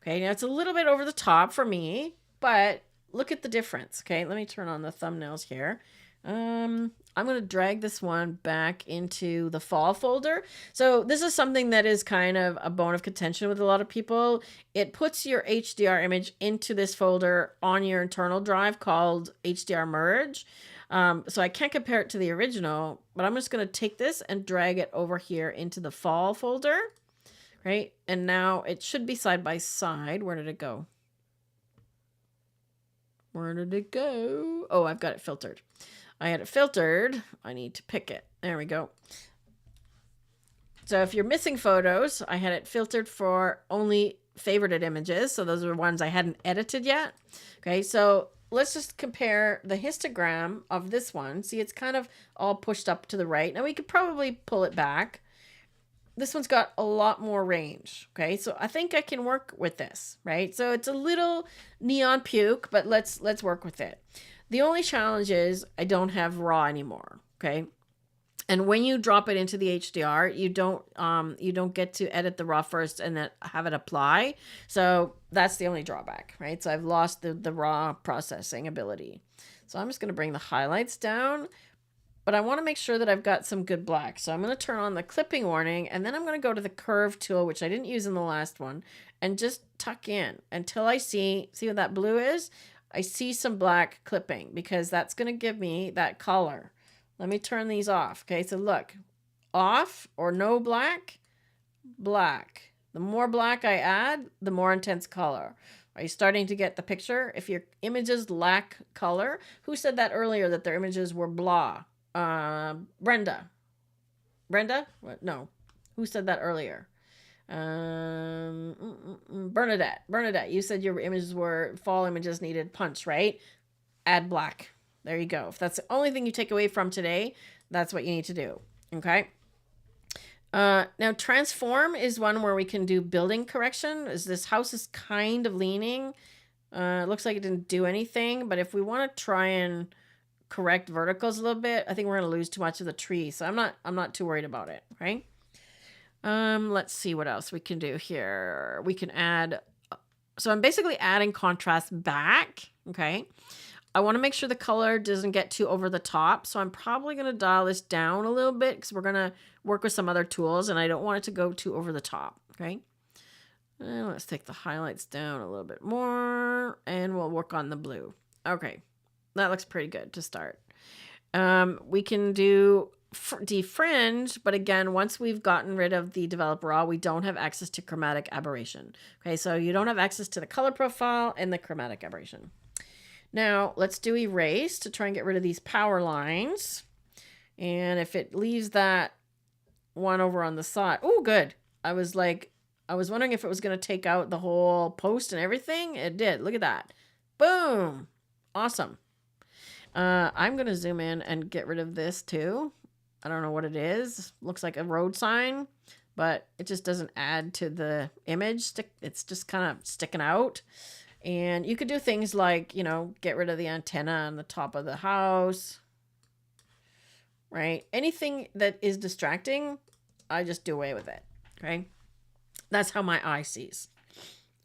Okay, now it's a little bit over the top for me, but look at the difference. Okay, let me turn on the thumbnails here. I'm going to drag this one back into the fall folder. So this is something that is kind of a bone of contention with a lot of people. It puts your HDR image into this folder on your internal drive called HDR Merge. So I can't compare it to the original, but I'm just going to take this and drag it over here into the fall folder, right? And now it should be side by side. Where did it go? Where did it go? Oh, I've got it filtered. I had it filtered. I need to pick it. There we go. So if you're missing photos, I had it filtered for only favorited images. So those are ones I hadn't edited yet. Okay, so let's just compare the histogram of this one. See, it's kind of all pushed up to the right. Now we could probably pull it back. This one's got a lot more range. Okay, so I think I can work with this, right? So it's a little neon puke, but let's work with it. The only challenge is I don't have raw anymore. Okay. And when you drop it into the HDR, you don't get to edit the raw first and then have it apply. So that's the only drawback, right? So I've lost the raw processing ability. So I'm just going to bring the highlights down, but I want to make sure that I've got some good black. So I'm going to turn on the clipping warning, and then I'm going to go to the curve tool, which I didn't use in the last one, and just tuck in until I see what that blue is. I see some black clipping, because that's going to give me that color. Let me turn these off. Okay, so look, off or no black, black. The more black I add, the more intense color. Are you starting to get the picture? If your images lack color, who said that earlier, that their images were blah? Brenda. Brenda? What? No. Who said that earlier? Bernadette. Bernadette, you said your images were fall images needed punch, right? Add black. There you go. If that's the only thing you take away from today, that's what you need to do. Okay. Now transform is one where we can do building correction. As this house is kind of leaning. It looks like it didn't do anything, but if we want to try and correct verticals a little bit, I think we're going to lose too much of the tree. So I'm not too worried about it, right? Let's see what else we can do here. We can add, so I'm basically adding contrast back, okay? I want to make sure the color doesn't get too over the top. So I'm probably going to dial this down a little bit because we're going to work with some other tools and I don't want it to go too over the top, okay? And let's take the highlights down a little bit more and we'll work on the blue. Okay, that looks pretty good to start. We can do defringe, but again, once we've gotten rid of the develop raw, we don't have access to chromatic aberration. Okay, so you don't have access to the color profile and the chromatic aberration. Now let's do erase to try and get rid of these power lines. And if it leaves that one over on the side, oh, good. I was wondering if it was going to take out the whole post and everything. It did. Look at that. Boom. Awesome. I'm going to zoom in and get rid of this too. I don't know what it is. Looks like a road sign, but it just doesn't add to the image. It's just kind of sticking out. And you could do things like, you know, get rid of the antenna on the top of the house, right? Anything that is distracting, I just do away with it, okay? That's how my eye sees.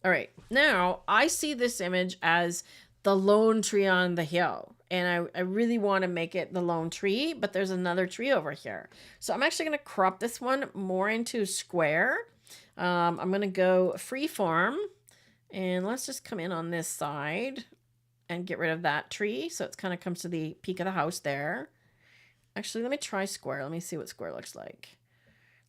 All right, now I see this image as the lone tree on the hill. And I really want to make it the lone tree, but there's another tree over here. So I'm actually going to crop this one more into square. I'm going to go freeform. And let's just come in on this side and get rid of that tree. So it kind of comes to the peak of the house there. Actually, let me try square. Let me see what square looks like.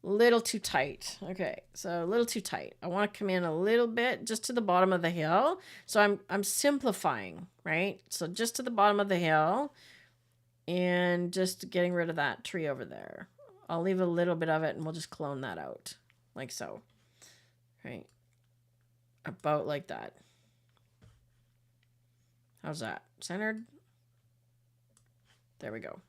Little too tight. Okay, so a little too tight. I want to come in a little bit just to the bottom of the hill. So I'm simplifying, right? So just to the bottom of the hill and just getting rid of that tree over there. I'll leave a little bit of it and we'll just clone that out like so. Right. About like that. How's that? Centered? There we go.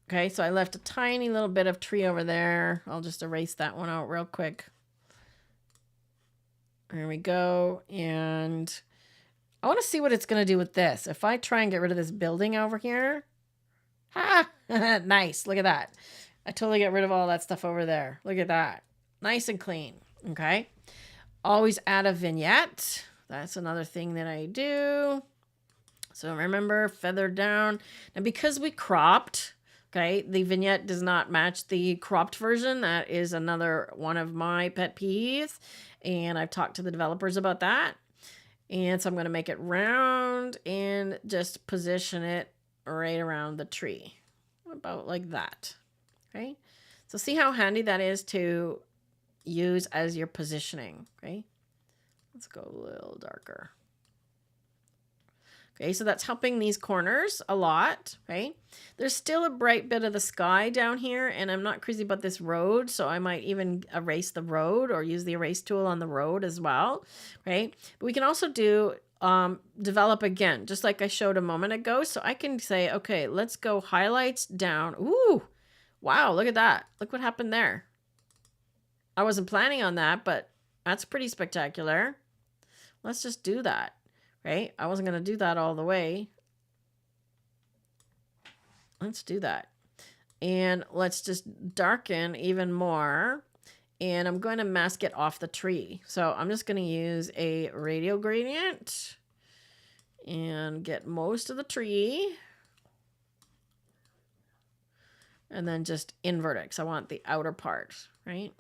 Okay, so I left a tiny little bit of tree over there. I'll just erase that one out real quick. There we go. And I want to see what it's going to do with this. If I try and get rid of this building over here. Ha! Nice. Look at that. I totally get rid of all that stuff over there. Look at that. Nice and clean. Okay. Always add a vignette. That's another thing that I do. So remember, feather down. And because we cropped, okay, the vignette does not match the cropped version. That is another one of my pet peeves. And I've talked to the developers about that. And so I'm going to make it round and just position it right around the tree. About like that. Okay. So see how handy that is to use as your positioning. Okay. Let's go a little darker. Okay, so that's helping these corners a lot, okay? There's still a bright bit of the sky down here, and I'm not crazy about this road, so I might even erase the road or use the erase tool on the road as well, okay? But we can also do develop again, just like I showed a moment ago. So I can say, okay, let's go highlights down. Ooh, wow, look at that. Look what happened there. I wasn't planning on that, but that's pretty spectacular. Let's just do that. Right? I wasn't going to do that all the way. Let's do that. And let's just darken even more. And I'm going to mask it off the tree. So I'm just going to use a radial gradient and get most of the tree. And then just invert it because I want the outer part, right?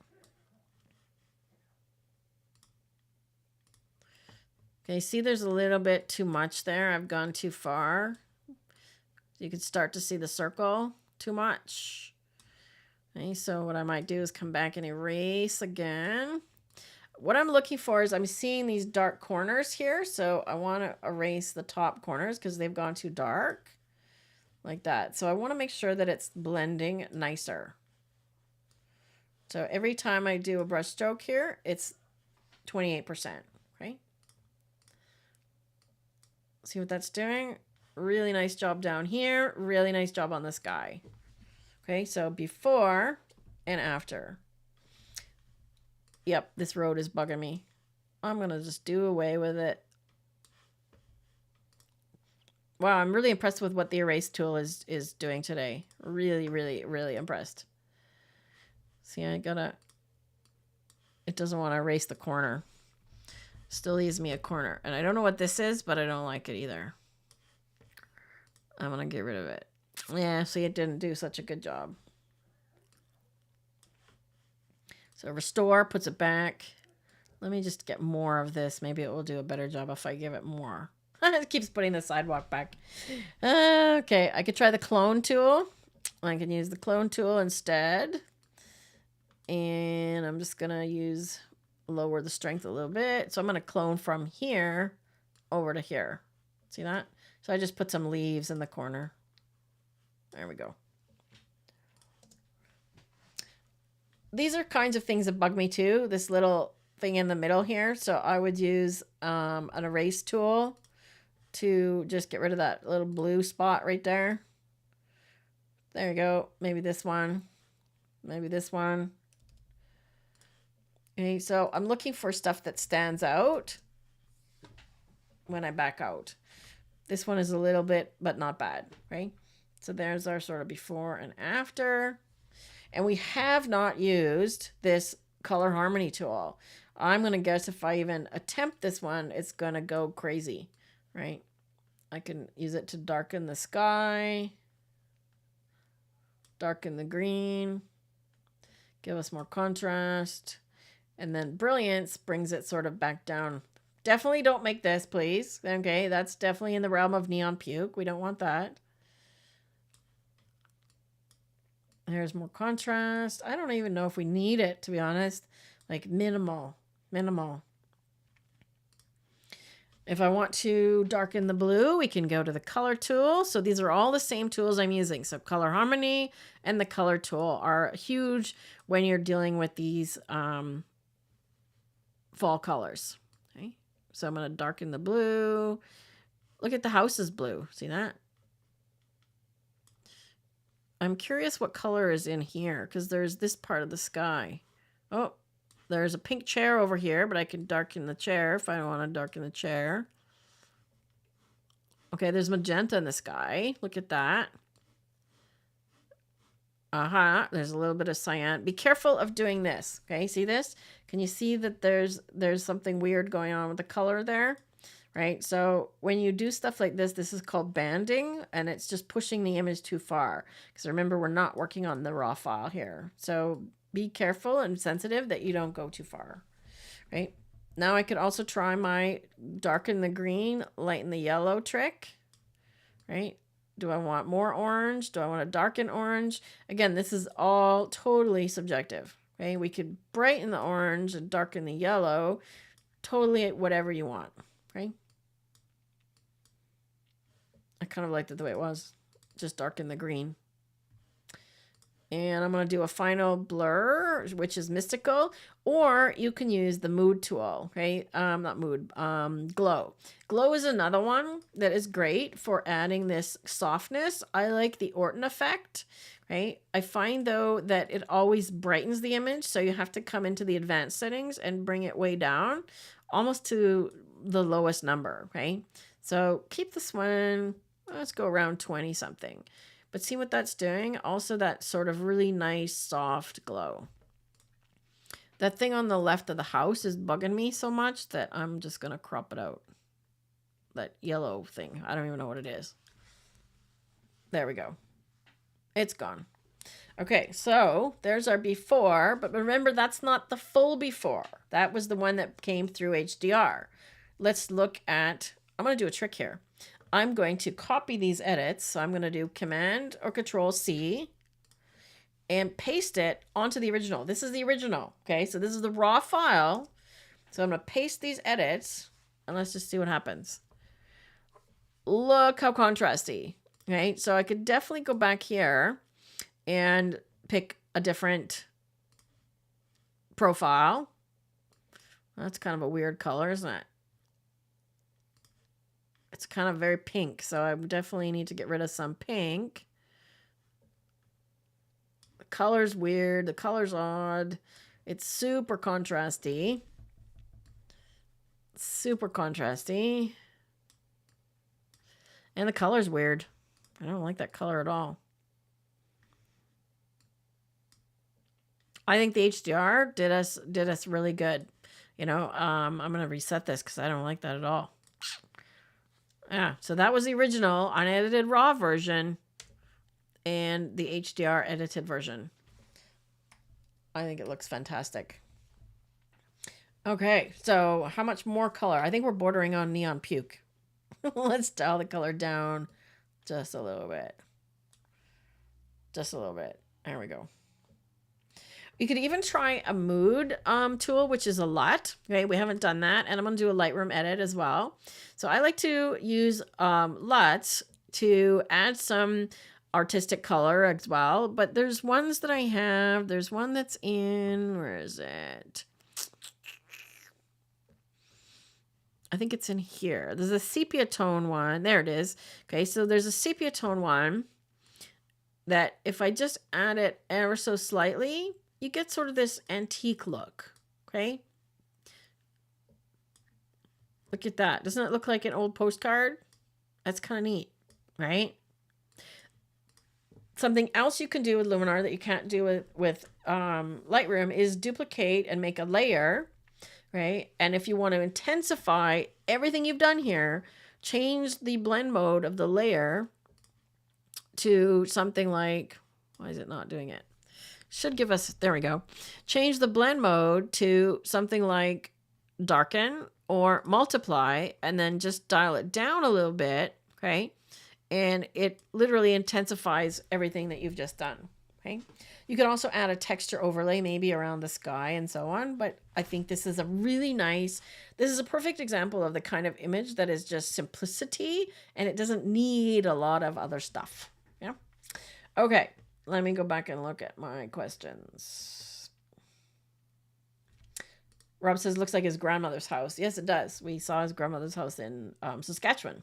Okay, see there's a little bit too much there. I've gone too far. You can start to see the circle too much. Okay, so what I might do is come back and erase again. What I'm looking for is I'm seeing these dark corners here. So I want to erase the top corners because they've gone too dark. Like that. So I want to make sure that it's blending nicer. So every time I do a brush stroke here, it's 28%. Okay. See what that's doing? Really nice job down here. Really nice job on this guy. Okay, so before and after. Yep, this road is bugging me. I'm going to just do away with it. Wow, I'm really impressed with what the erase tool is doing today. Really, really, really impressed. See, it doesn't want to erase the corner. Still leaves me a corner. And I don't know what this is, but I don't like it either. I'm going to get rid of it. Yeah, see, it didn't do such a good job. So restore, puts it back. Let me just get more of this. Maybe it will do a better job if I give it more. It keeps putting the sidewalk back. Okay, I could try the clone tool. I can use the clone tool instead. And I'm just going to lower the strength a little bit. So I'm going to clone from here over to here. See that? So I just put some leaves in the corner. There we go. These are kinds of things that bug me too. This little thing in the middle here. So I would use an erase tool to just get rid of that little blue spot right there. There we go. Maybe this one. Maybe this one. Okay, so I'm looking for stuff that stands out when I back out. This one is a little bit, but not bad, right? So there's our sort of before and after. And we have not used this color harmony tool. I'm going to guess if I even attempt this one, it's going to go crazy, right? I can use it to darken the sky, darken the green, give us more contrast. And then brilliance brings it sort of back down. Definitely don't make this, please. Okay, that's definitely in the realm of neon puke. We don't want that. There's more contrast. I don't even know if we need it, to be honest. Like minimal. If I want to darken the blue, we can go to the color tool. So these are all the same tools I'm using. So color harmony and the color tool are huge when you're dealing with these fall colors. Okay, so I'm going to darken the blue. Look at the house is blue. See that? I'm curious what color is in here because there's this part of the sky. Oh, there's a pink chair over here, but I can darken the chair if I don't want to darken the chair. Okay, there's magenta in the sky. Look at that. There's a little bit of cyan. Be careful of doing this. Okay, see this? Can you see that there's something weird going on with the color there? Right? So when you do stuff like this, this is called banding, and it's just pushing the image too far. Because remember, we're not working on the raw file here. So be careful and sensitive that you don't go too far. Right? Now I could also try my darken the green, lighten the yellow trick. Right? Do I want more orange? Do I want to darken orange? Again, this is all totally subjective. Okay, we could brighten the orange and darken the yellow. Totally whatever you want. Okay. I kind of liked it the way it was. Just darken the green. And I'm going to do a final blur, which is mystical, or you can use the mood tool, right? Not mood, glow. Glow is another one that is great for adding this softness. I like the Orton effect, right? I find though that it always brightens the image. So you have to come into the advanced settings and bring it way down, almost to the lowest number, right? So keep this one, let's go around 20 something. But see what that's doing? Also that sort of really nice soft glow. That thing on the left of the house is bugging me so much that I'm just going to crop it out. That yellow thing. I don't even know what it is. There we go. It's gone. Okay, so there's our before. But remember, that's not the full before. That was the one that came through HDR. Let's look at... I'm going to do a trick here. I'm going to copy these edits. So I'm going to do Command or Control C and paste it onto the original. This is the original. Okay, so this is the raw file. So I'm going to paste these edits and let's just see what happens. Look how contrasty. Okay, so I could definitely go back here and pick a different profile. That's kind of a weird color, isn't it? It's kind of very pink, so I definitely need to get rid of some pink. The color's weird. The color's odd. It's super contrasty. Super contrasty. And the color's weird. I don't like that color at all. I think the HDR did us really good. You know, I'm going to reset this because I don't like that at all. Yeah, so that was the original unedited raw version and the HDR edited version. I think it looks fantastic. Okay, so how much more color? I think we're bordering on neon puke. Let's dial the color down just a little bit. Just a little bit. There we go. You could even try a mood tool, which is a LUT. Okay, we haven't done that. And I'm going to do a Lightroom edit as well. So I like to use LUTs to add some artistic color as well. But there's ones that I have. There's one that's in, where is it? I think it's in here. There's a sepia tone one. There it is. Okay, so there's a sepia tone one that if I just add it ever so slightly, you get sort of this antique look. Okay. Look at that. Doesn't it look like an old postcard? That's kind of neat, right? Something else you can do with Luminar that you can't do with Lightroom is duplicate and make a layer. Right? And if you want to intensify everything you've done here, change the blend mode of the layer to something like, why is it not doing it? Should give us, there we go. Change the blend mode to something like darken or multiply, and then just dial it down a little bit, okay? And it literally intensifies everything that you've just done, okay? You can also add a texture overlay maybe around the sky and so on, but I think this is a really nice, this is a perfect example of the kind of image that is just simplicity and it doesn't need a lot of other stuff. Yeah. Okay, let me go back and look at my questions. Rob says, looks like his grandmother's house. Yes, it does. We saw his grandmother's house in Saskatchewan.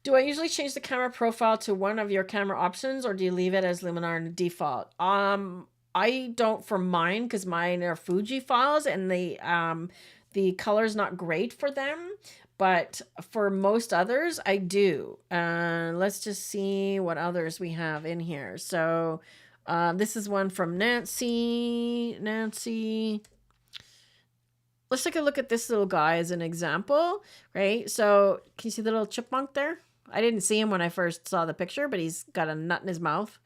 Do I usually change the camera profile to one of your camera options, or do you leave it as Luminar default? I don't for mine because mine are Fuji files and the color's not great for them. But for most others, I do. Let's just see what others we have in here. So this is one from Nancy. Let's take a look at this little guy as an example, right? So can you see the little chipmunk there? I didn't see him when I first saw the picture, but he's got a nut in his mouth.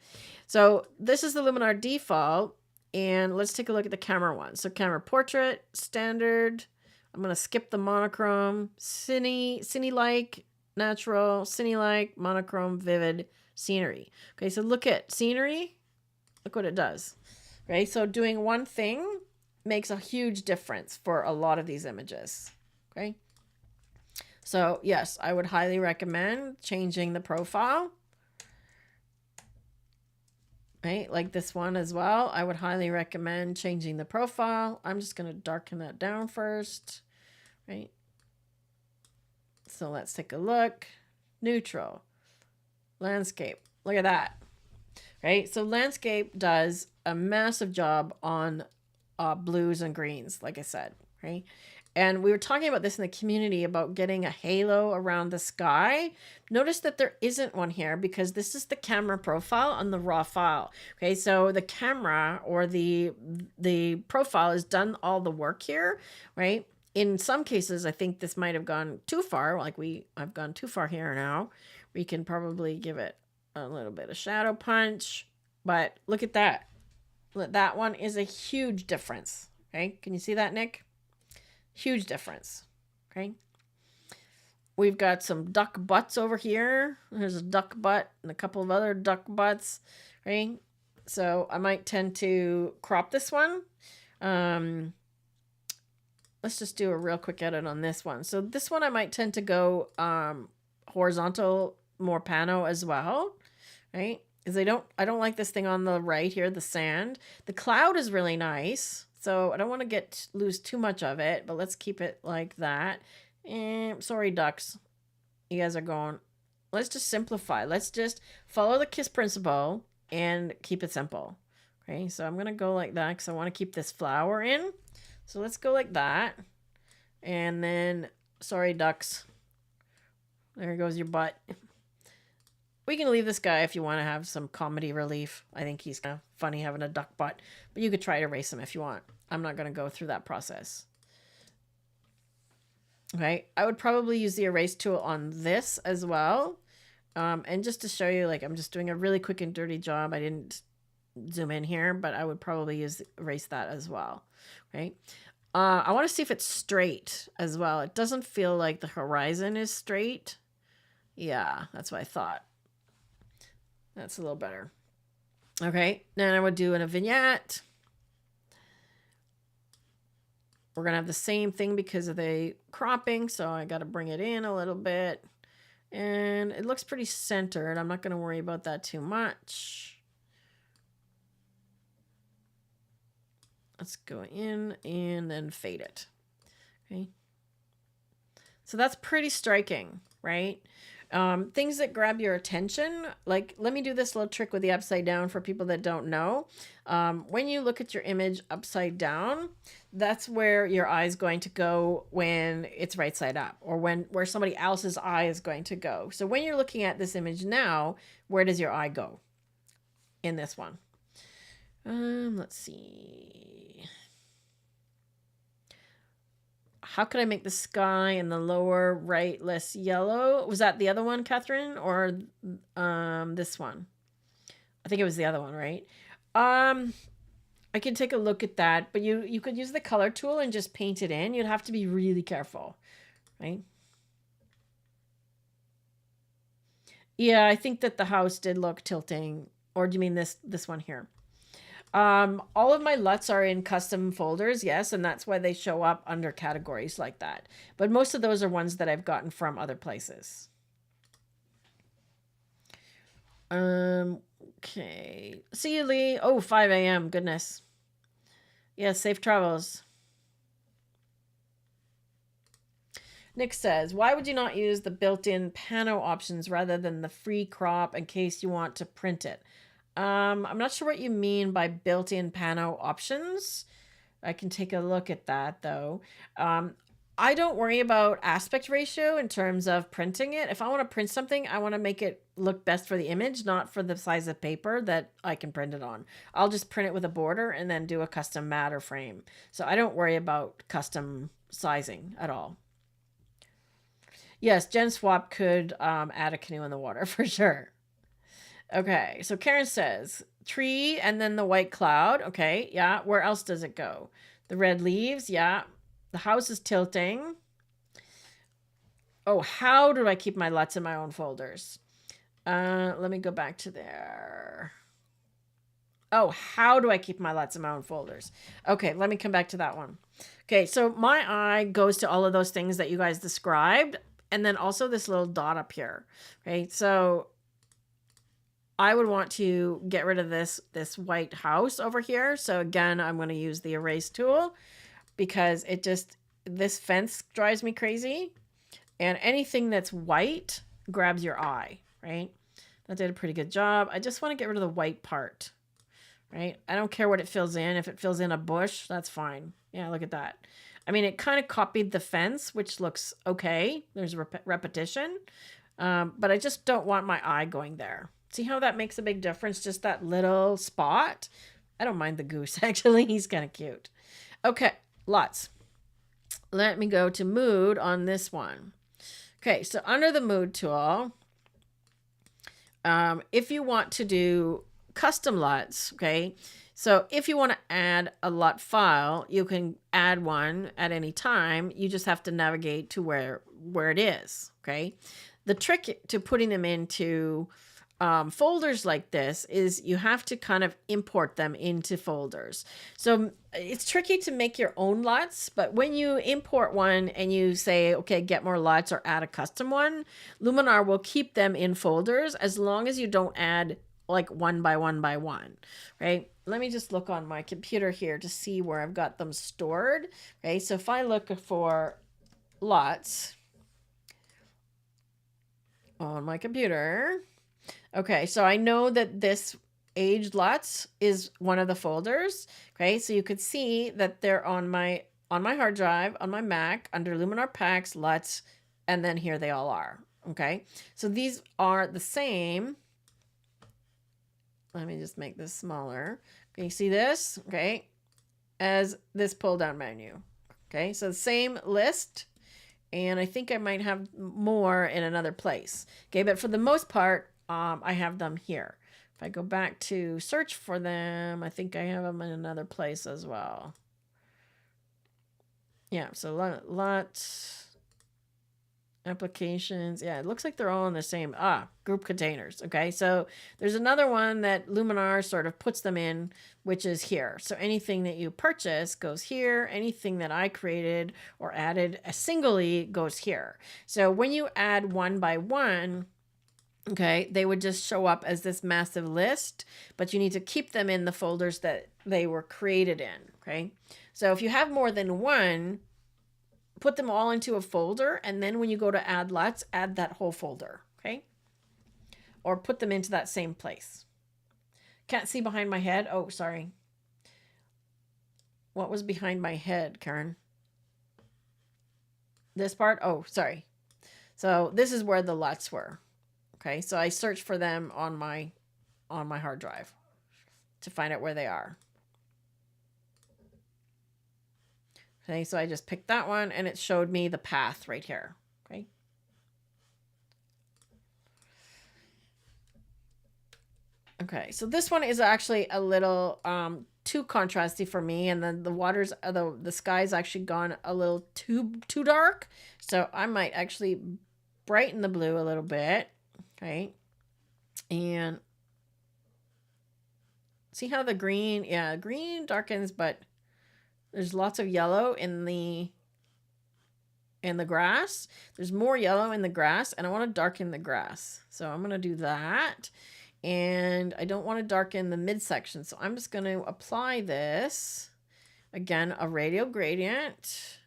So this is the Luminar default. And let's take a look at the camera one. So camera portrait, standard. I'm going to skip the monochrome, cine-like, natural, cine-like, monochrome, vivid, scenery. Okay, so look at scenery. Look what it does. Right, so doing one thing makes a huge difference for a lot of these images. Okay. So yes, I would highly recommend changing the profile. Right, like this one as well. I would highly recommend changing the profile. I'm just going to darken that down first. Right. So let's take a look. Neutral. Landscape. Look at that. Right. So landscape does a massive job on blues and greens, like I said, right? And we were talking about this in the community about getting a halo around the sky. Notice that there isn't one here because this is the camera profile on the raw file. Okay, so the camera or the profile has done all the work here, right? In some cases, I think this might have gone too far. Like I've gone too far here now. We can probably give it a little bit of shadow punch, but look at that. That one is a huge difference. Okay, can you see that, Nick? Huge difference. Okay, we've got some duck butts over here. There's a duck butt and a couple of other duck butts. Right, so I might tend to crop this one. Let's just do a real quick edit on this one. So this one I might tend to go horizontal, more pano as well. Right. Is I don't like this thing on the right here, the sand. The cloud is really nice, so I don't want to lose too much of it, but let's keep it like that. And sorry, ducks. You guys are going. Let's just simplify. Let's just follow the KISS principle and keep it simple. Okay, so I'm going to go like that because I want to keep this flower in. So let's go like that. And then, sorry, ducks. There goes your butt. We can leave this guy if you want to have some comedy relief. I think he's kind of funny having a duck butt, but you could try to erase him if you want. I'm not going to go through that process. Okay, I would probably use the erase tool on this as well. And just to show you, like, I'm just doing a really quick and dirty job. I didn't zoom in here, but I would probably erase that as well. Okay. I want to see if it's straight as well. It doesn't feel like the horizon is straight. Yeah, that's what I thought. That's a little better. Okay, then I would do in a vignette. We're going to have the same thing because of the cropping, so I got to bring it in a little bit. And it looks pretty centered. I'm not going to worry about that too much. Let's go in and then fade it. Okay. So that's pretty striking, right? Things that grab your attention, like let me do this little trick with the upside down for people that don't know. When you look at your image upside down, that's where your eye is going to go when it's right side up, or where somebody else's eye is going to go. So when you're looking at this image now, where does your eye go in this one? Let's see. How could I make the sky in the lower right less yellow? Was that the other one, Catherine, or this one? I think it was the other one, right? I can take a look at that, but you could use the color tool and just paint it in. You'd have to be really careful, right? Yeah, I think that the house did look tilting. Or do you mean this one here? All of my LUTs are in custom folders, yes, and that's why they show up under categories like that. But most of those are ones that I've gotten from other places. Okay. See you, Lee. Oh, 5 a.m. Goodness. Yeah, safe travels. Nick says, why would you not use the built-in pano options rather than the free crop in case you want to print it? I'm not sure what you mean by built-in pano options. I can take a look at that though. I don't worry about aspect ratio in terms of printing it. If I want to print something, I want to make it look best for the image, not for the size of paper that I can print it on. I'll just print it with a border and then do a custom mat or frame. So I don't worry about custom sizing at all. Yes, Gen Swap could add a canoe in the water for sure. Okay, so Karen says tree and then the white cloud. Okay, yeah. Where else does it go? The red leaves, yeah. The house is tilting. Oh, how do I keep my LUTs in my own folders? Let me go back to there. Oh, how do I keep my LUTs in my own folders? Okay, let me come back to that one. Okay, so my eye goes to all of those things that you guys described, and then also this little dot up here. Okay, so I would want to get rid of this white house over here. So again, I'm going to use the erase tool because this fence drives me crazy. And anything that's white grabs your eye, right? That did a pretty good job. I just want to get rid of the white part, right? I don't care what it fills in. If it fills in a bush, that's fine. Yeah, look at that. I mean, it kind of copied the fence, which looks okay. There's repetition. But I just don't want my eye going there. See how that makes a big difference? Just that little spot. I don't mind the goose, actually. He's kind of cute. Okay, LUTs. Let me go to mood on this one. Okay, so under the mood tool, if you want to do custom LUTs, okay, so if you want to add a LUT file, you can add one at any time. You just have to navigate to where it is, okay? The trick to putting them into folders like this is you have to kind of import them into folders. So it's tricky to make your own LUTs, but when you import one and you say, okay, get more LUTs or add a custom one, Luminar will keep them in folders as long as you don't add like one by one by one, right? Let me just look on my computer here to see where I've got them stored. Okay, so if I look for LUTs on my computer, okay, so I know that this aged LUTs is one of the folders. Okay, so you could see that they're on my hard drive, on my Mac, under Luminar Packs, LUTs, and then here they all are. Okay, so these are the same. Let me just make this smaller. Can you see this? Okay, as this pull down menu. Okay, so the same list, and I think I might have more in another place. Okay, but for the most part, I have them here. If I go back to search for them, I think I have them in another place as well. Yeah, so LUTS applications. Yeah, it looks like they're all in the same group containers. Okay, so there's another one that Luminar sort of puts them in, which is here. So anything that you purchase goes here. Anything that I created or added singly goes here. So when you add one by one, okay, they would just show up as this massive list, but you need to keep them in the folders that they were created in. Okay, so if you have more than one, put them all into a folder, and then when you go to add LUTs, add that whole folder, okay? Or put them into that same place. Can't see behind my head. Oh, sorry. What was behind my head, Karen? This part? Oh, sorry. So this is where the LUTs were. Okay, so I searched for them on my hard drive to find out where they are. Okay, so I just picked that one and it showed me the path right here. Okay. Okay, so this one is actually a little too contrasty for me, and then the waters, the sky's actually gone a little too dark. So I might actually brighten the blue a little bit. Okay. And see how the green, yeah, green darkens, but there's lots of yellow in the grass. There's more yellow in the grass, and I want to darken the grass. So I'm going to do that. And I don't want to darken the midsection. So I'm just going to apply this. Again, a radial gradient.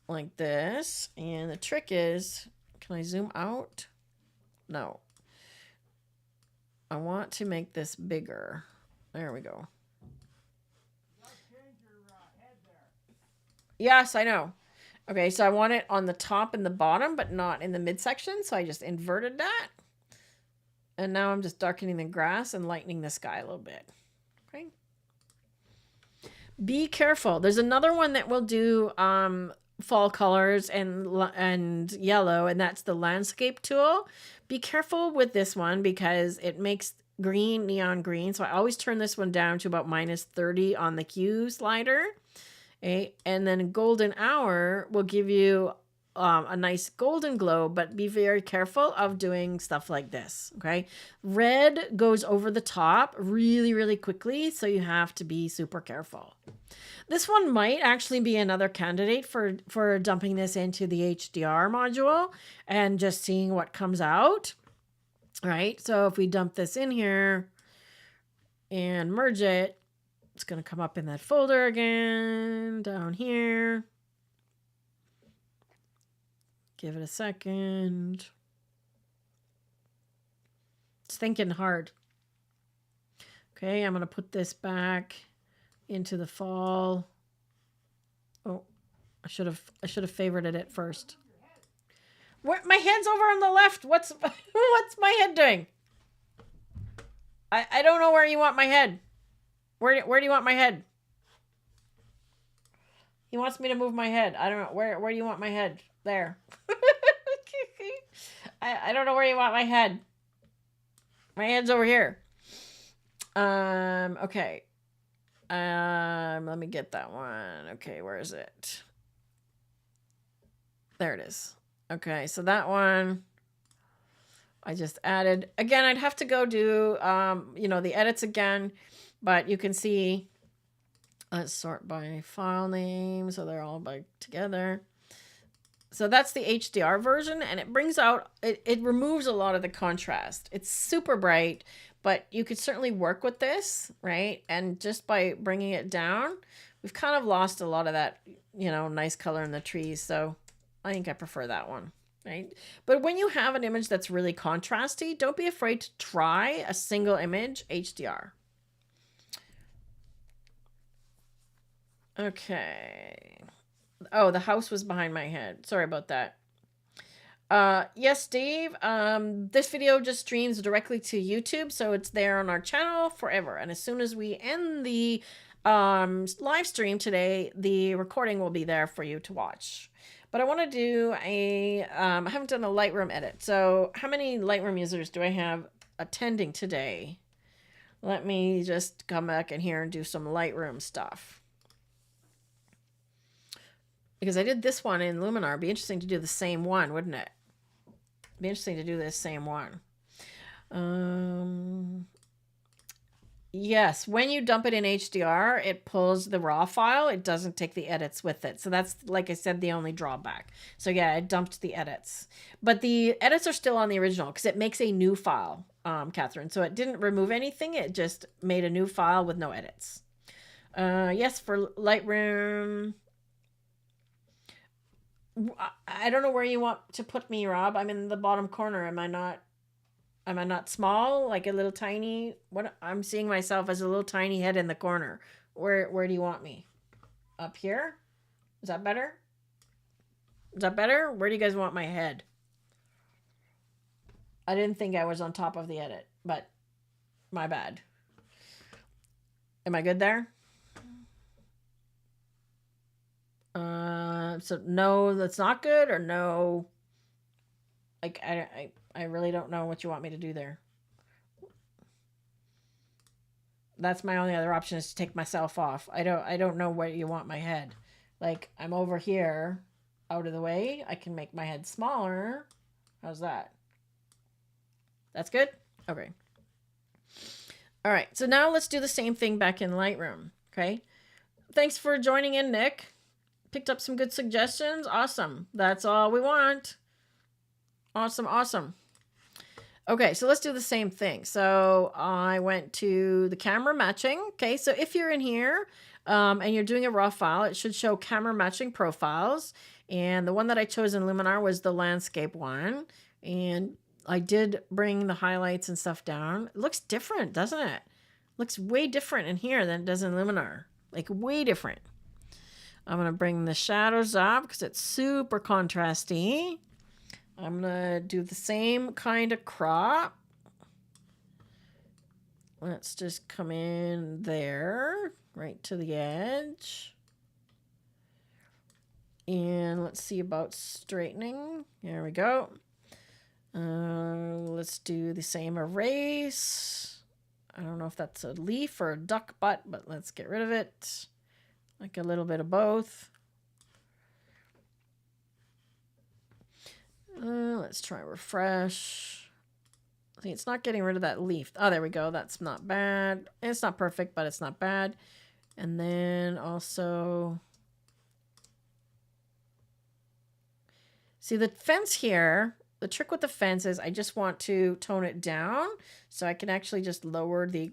Like this. And the trick is, can I zoom out? No. I want to make this bigger. There we go. Yes, I know. Okay, so I want it on the top and the bottom, but not in the midsection. So I just inverted that. And now I'm just darkening the grass and lightening the sky a little bit. Okay. Be careful. There's another one that will do fall colors and yellow, and that's the landscape tool. Be careful with this one because it makes green neon green. So I always turn this one down to about -30 on the hue slider. Okay, and then golden hour will give you a nice golden glow, but be very careful of doing stuff like this. Okay, red goes over the top really, really quickly, so you have to be super careful. This one might actually be another candidate for dumping this into the HDR module and just seeing what comes out. All right, so if we dump this in here and merge it, it's going to come up in that folder again, down here. Give it a second. It's thinking hard. Okay, I'm going to put this back into the fall. Oh, I should have favorited it first. What? My head's over on the left. What's my head doing? I don't know where you want my head. Where do you want my head? He wants me to move my head. I don't know. Where do you want my head? There. I don't know where you want my head. My head's over here. Okay. Let me get that one. Okay, where is it? There it is. Okay, so that one I just added. Again, I'd have to go do the edits again. But you can see, let's sort by file name, so they're all together. So that's the HDR version, and it brings out, it removes a lot of the contrast. It's super bright, but you could certainly work with this, right? And just by bringing it down, we've kind of lost a lot of that, nice color in the trees. So I think I prefer that one, right? But when you have an image that's really contrasty, don't be afraid to try a single image HDR. Okay. Oh, the house was behind my head. Sorry about that. Yes, Dave. This video just streams directly to YouTube, so it's there on our channel forever. And as soon as we end the live stream today, the recording will be there for you to watch. But I want to do I haven't done a Lightroom edit. So how many Lightroom users do I have attending today? Let me just come back in here and do some Lightroom stuff. Because I did this one in Luminar. It'd be interesting to do the same one, wouldn't it? It'd be interesting to do this same one. Yes, when you dump it in HDR, it pulls the raw file. It doesn't take the edits with it. So that's, like I said, the only drawback. So yeah, it dumped the edits. But the edits are still on the original because it makes a new file, Catherine. So it didn't remove anything. It just made a new file with no edits. Yes, for Lightroom. I don't know where you want to put me, Rob. I'm in the bottom corner. Am I not small, like a little tiny? What, I'm seeing myself as a little tiny head in the corner. Where do you want me? Up here? Is that better? Is that better? Where do you guys want my head? I didn't think I was on top of the edit, but my bad. Am I good there? So no, that's not good, or no. Like I really don't know what you want me to do there. That's my only other option, is to take myself off. I don't know where you want my head. Like, I'm over here, out of the way. I can make my head smaller. How's that? That's good? Okay. All right, so now let's do the same thing back in Lightroom, okay? Thanks for joining in, Nick. Picked up some good suggestions. Awesome. That's all we want. Awesome, awesome. Okay, so let's do the same thing. So I went to the camera matching. Okay, so if you're in here and you're doing a raw file, it should show camera matching profiles. And the one that I chose in Luminar was the landscape one. And I did bring the highlights and stuff down. It looks different, doesn't it? Looks way different in here than it does in Luminar. Like, way different. I'm going to bring the shadows up because it's super contrasty. I'm going to do the same kind of crop. Let's just come in there, right to the edge. And let's see about straightening. There we go. Let's do the same erase. I don't know if that's a leaf or a duck butt, but let's get rid of it. Like a little bit of both. Let's try refresh. See, it's not getting rid of that leaf. Oh, there we go. That's not bad. It's not perfect, but it's not bad. And then also, see the fence here. The trick with the fence is I just want to tone it down so I can actually just lower the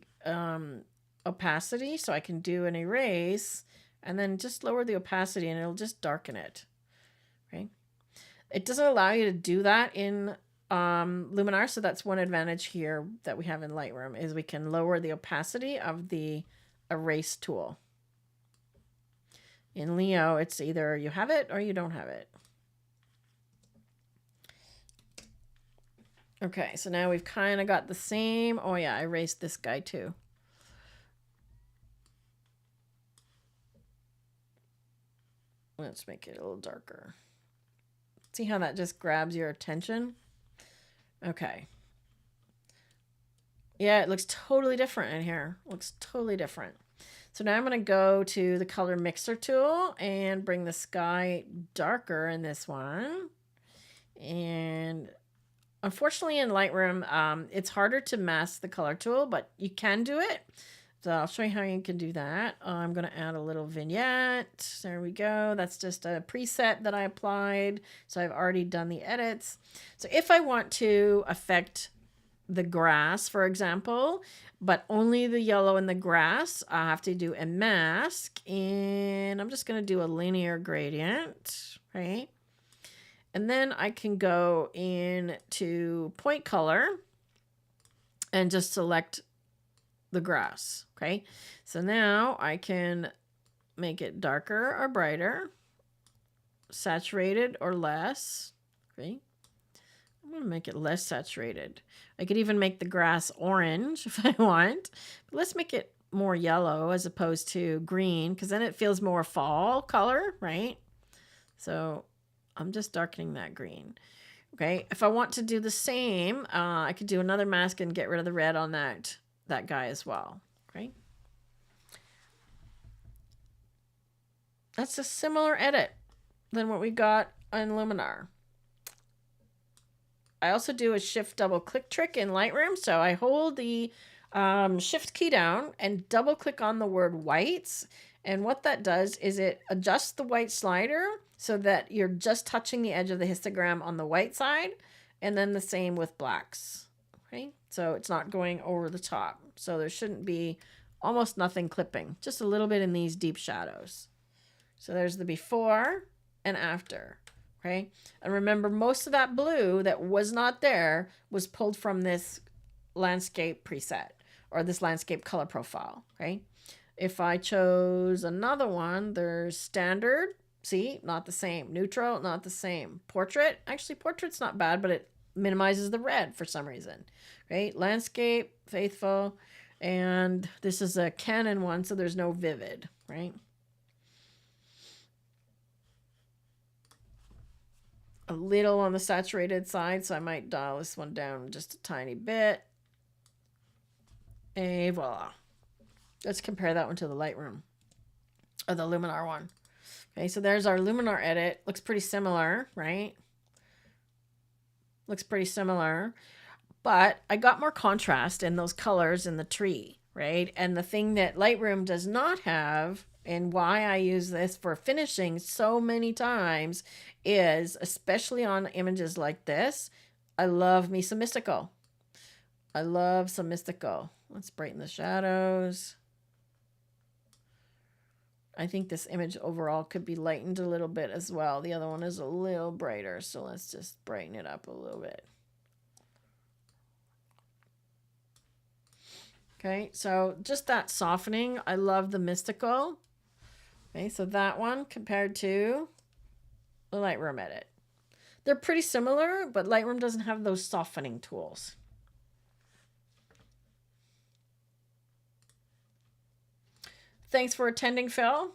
opacity. So I can do an erase and then just lower the opacity and it'll just darken it. Okay. It doesn't allow you to do that in Luminar, so that's one advantage here that we have in Lightroom, is we can lower the opacity of the erase tool. In Leo, it's either you have it or you don't have it. Okay, so now we've kind of got the same. Oh yeah, I erased this guy too. Let's make it a little darker. See how that just grabs your attention? Okay. Yeah, it looks totally different in here. Looks totally different. So now I'm going to go to the color mixer tool and bring the sky darker in this one. And unfortunately in Lightroom, it's harder to mask the color tool, but you can do it. So I'll show you how you can do that. I'm going to add a little vignette. There we go. That's just a preset that I applied. So I've already done the edits. So if I want to affect the grass, for example, but only the yellow in the grass, I have to do a mask. And I'm just going to do a linear gradient, right? And then I can go into point color and just select the grass. Okay, so now I can make it darker or brighter, saturated or less. Okay, I'm going to make it less saturated. I could even make the grass orange if I want. But let's make it more yellow as opposed to green, because then it feels more fall color, right? So I'm just darkening that green. Okay, if I want to do the same, I could do another mask and get rid of the red on that guy as well. Okay. That's a similar edit than what we got on Luminar. I also do a shift double click trick in Lightroom. So I hold the shift key down and double click on the word whites. And what that does is it adjusts the white slider so that you're just touching the edge of the histogram on the white side. And then the same with blacks. Okay, so it's not going over the top. So there shouldn't be almost nothing clipping, just a little bit in these deep shadows. So there's the before and after. Okay, and remember, most of that blue that was not there was pulled from this landscape preset or this landscape color profile. Okay, if I chose another one, there's standard. See, not the same. Neutral, not the same. Portrait, actually portrait's not bad, but it minimizes the red for some reason. Okay, landscape, faithful, and this is a Canon one, so there's no vivid, right? A little on the saturated side, so I might dial this one down just a tiny bit. And voila. Let's compare that one to the Lightroom, or the Luminar one. Okay, so there's our Luminar edit. Looks pretty similar, right? Looks pretty similar. But I got more contrast in those colors in the tree, right? And the thing that Lightroom does not have, and why I use this for finishing so many times, is, especially on images like this, I love me some Mystical. I love some Mystical. Let's brighten the shadows. I think this image overall could be lightened a little bit as well. The other one is a little brighter, so let's just brighten it up a little bit. Okay, so just that softening. I love the Mystical. Okay, so that one compared to the Lightroom edit. They're pretty similar, but Lightroom doesn't have those softening tools. Thanks for attending, Phil.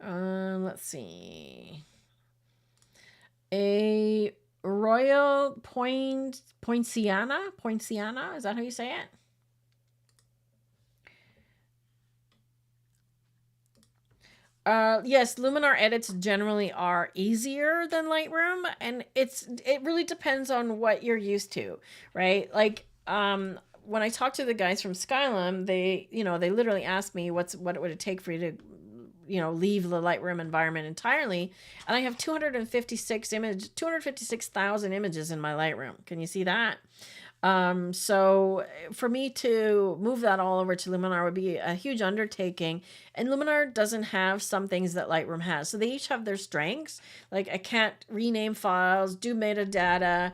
Let's see. A Royal Poinciana? Poinciana? Is that how you say it? Yes, Luminar edits generally are easier than Lightroom, and it really depends on what you're used to, right? Like, when I talked to the guys from Skylum, they literally asked me what would it take for you to, leave the Lightroom environment entirely, and I have 256,000 images in my Lightroom. Can you see that? So for me to move that all over to Luminar would be a huge undertaking, and Luminar doesn't have some things that Lightroom has. So they each have their strengths. Like, I can't rename files, do metadata,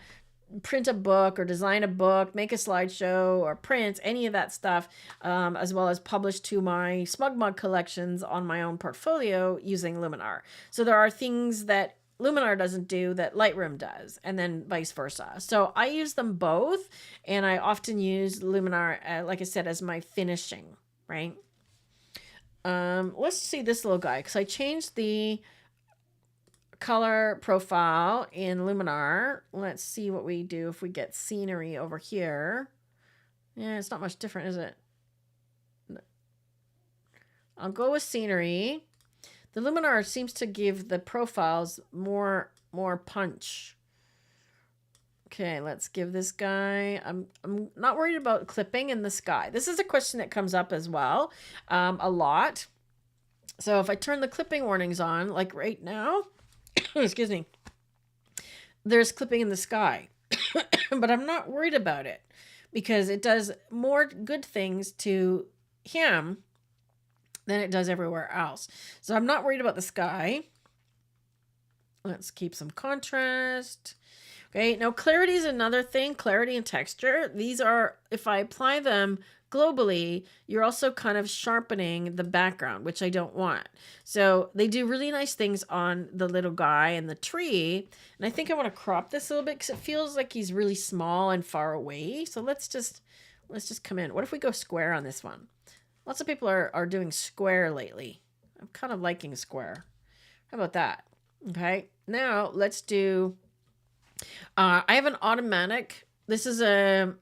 print a book or design a book, make a slideshow or print any of that stuff, as well as publish to my SmugMug collections on my own portfolio using Luminar. So there are things that Luminar doesn't do that Lightroom does, and then vice versa. So I use them both, and I often use Luminar, like I said, as my finishing, right? Let's see this little guy, because I changed the color profile in Luminar. Let's see what we do if we get scenery over here. Yeah, it's not much different, is it? I'll go with scenery. The Luminar seems to give the profiles more punch. Okay, let's give this guy. I'm not worried about clipping in the sky. This is a question that comes up as well, a lot. So if I turn the clipping warnings on, like right now, excuse me, there's clipping in the sky, but I'm not worried about it because it does more good things to him than it does everywhere else. So I'm not worried about the sky. Let's keep some contrast. Okay, now clarity is another thing. Clarity and texture. These are, if I apply them globally, you're also kind of sharpening the background, which I don't want. So they do really nice things on the little guy and the tree. And I think I want to crop this a little bit because it feels like he's really small and far away. So let's just come in. What if we go square on this one? Lots of people are doing square lately. I'm kind of liking square. How about that? Okay. Now let's do, I have an automatic, this is a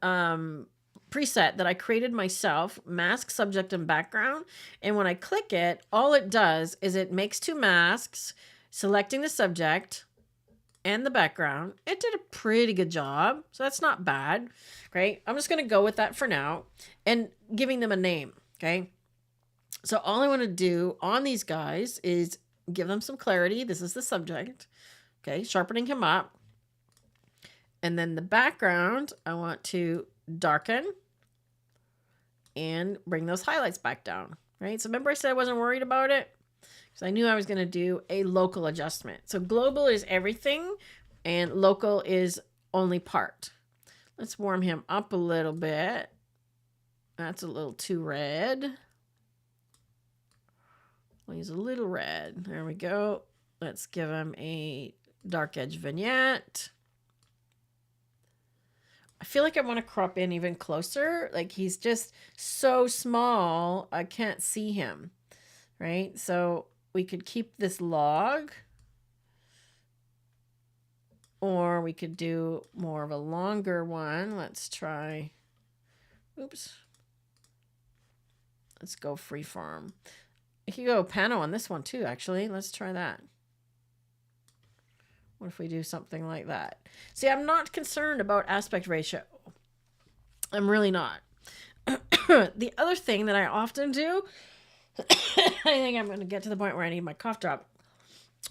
preset that I created myself, mask, subject, and background. And when I click it, all it does is it makes two masks, selecting the subject and the background. It did a pretty good job. So that's not bad. Great. I'm just going to go with that for now and giving them a name. Okay. So all I want to do on these guys is give them some clarity. This is the subject. Okay. Sharpening him up. And then the background, I want to darken and bring those highlights back down, right? So remember I said I wasn't worried about it because I knew I was going to do a local adjustment. So global is everything and local is only part. Let's warm him up a little bit. That's a little too red. Well, he's a little red. There we go. Let's give him a dark edge vignette. I feel like I want to crop in even closer. Like he's just so small, I can't see him, right? So we could keep this log, or we could do more of a longer one. Let's try, oops. Let's go freeform. You can go pano on this one too, actually. Let's try that. What if we do something like that? See, I'm not concerned about aspect ratio. I'm really not. The other thing that I often do, I think I'm going to get to the point where I need my cough drop,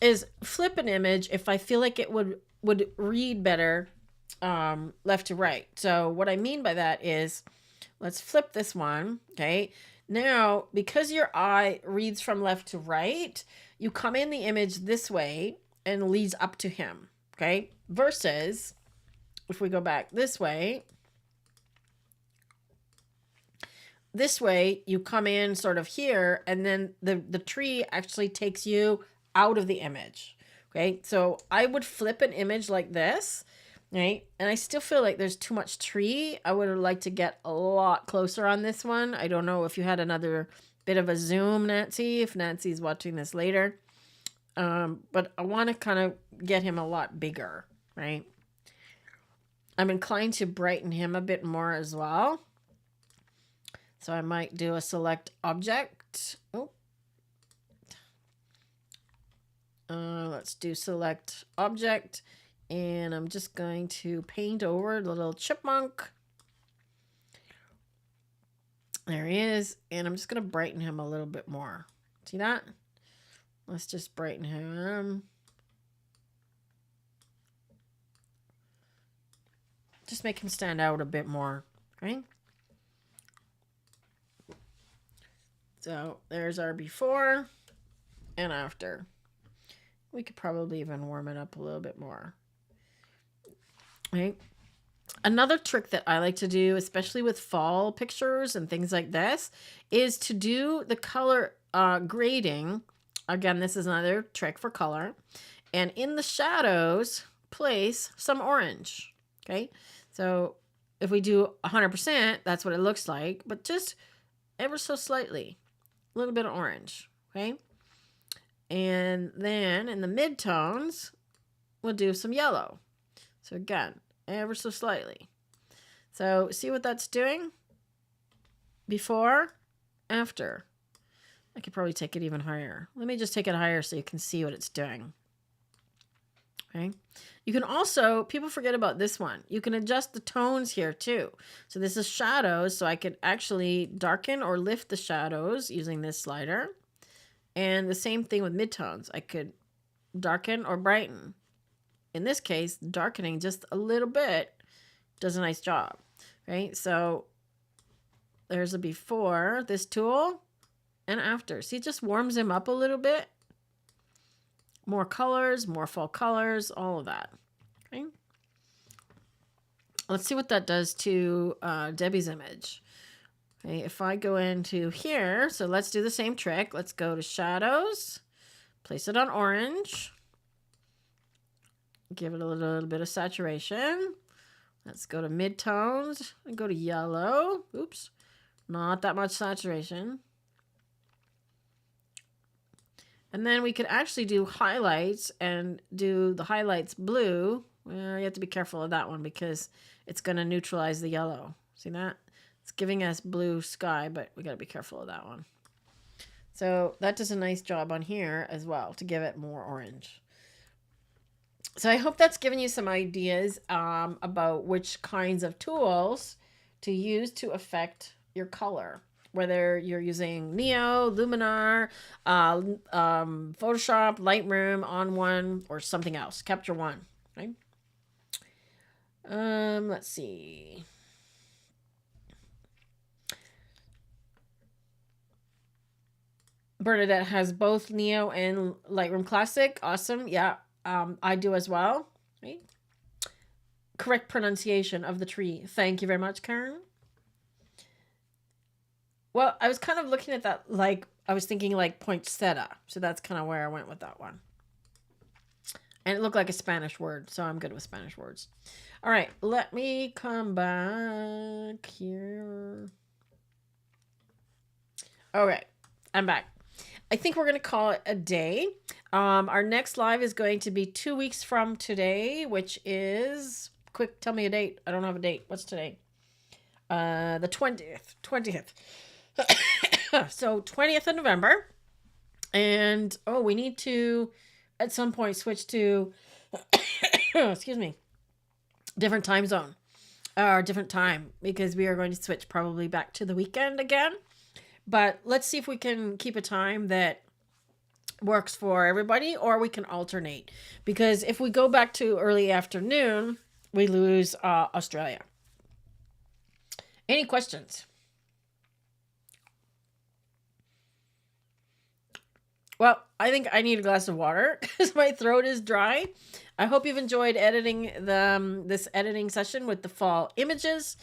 is flip an image if I feel like it would read better left to right. So what I mean by that is, let's flip this one, okay? Now, because your eye reads from left to right, you come in the image this way and leads up to him, okay? Versus, if we go back this way, you come in sort of here, and then the tree actually takes you out of the image, okay? So I would flip an image like this, right? And I still feel like there's too much tree. I would like to get a lot closer on this one. I don't know if you had another bit of a zoom, Nancy, if Nancy's watching this later. But I want to kind of get him a lot bigger, right? I'm inclined to brighten him a bit more as well. So I might do a select object. Oh. Let's do select object. And I'm just going to paint over the little chipmunk. There he is. And I'm just going to brighten him a little bit more. See that? Let's just brighten him. Just make him stand out a bit more, right? So there's our before and after. We could probably even warm it up a little bit more. Right? Another trick that I like to do, especially with fall pictures and things like this, is to do the color grading. Again, this is another trick for color. And in the shadows, place some orange. Okay? So if we do 100%, that's what it looks like. But just ever so slightly. A little bit of orange. Okay? And then in the midtones, we'll do some yellow. So again, ever so slightly. So see what that's doing? Before, after. I could probably take it even higher. Let me just take it higher so you can see what it's doing. Okay. You can also, people forget about this one. You can adjust the tones here too. So this is shadows. So I could actually darken or lift the shadows using this slider. And the same thing with midtones. I could darken or brighten. In this case, darkening just a little bit does a nice job. Right. So there's a before this tool. And after. See, it just warms him up a little bit. More colors, more fall colors, all of that. Okay. Let's see what that does to Debbie's image. Okay, if I go into here, so let's do the same trick. Let's go to shadows, place it on orange, give it a little bit of saturation. Let's go to midtones and go to yellow. Oops, not that much saturation. And then we could actually do highlights and do the highlights blue. Well, you have to be careful of that one because it's going to neutralize the yellow. See that? It's giving us blue sky, but we got to be careful of that one. So that does a nice job on here as well to give it more orange. So I hope that's given you some ideas about which kinds of tools to use to affect your color. Whether you're using Neo, Luminar, Photoshop, Lightroom, On One, or something else. Capture One, right? Let's see. Bernadette has both Neo and Lightroom Classic. Awesome. Yeah, I do as well. Right? Correct pronunciation of the tree. Thank you very much, Karen. Well, I was kind of looking at that, like, I was thinking like poinsettia. So that's kind of where I went with that one. And it looked like a Spanish word, so I'm good with Spanish words. All right, let me come back here. All right, I'm back. I think we're going to call it a day. Our next live is going to be 2 weeks from today, which is, quick, tell me a date. I don't have a date. What's today? The 20th. So 20th of November. And, oh, we need to, at some point, switch to, excuse me, different time zone. Or different time. Because we are going to switch probably back to the weekend again. But let's see if we can keep a time that works for everybody. Or we can alternate. Because if we go back to early afternoon, we lose Australia. Any questions? Well, I think I need a glass of water because my throat is dry. I hope you've enjoyed editing this editing session with the fall images.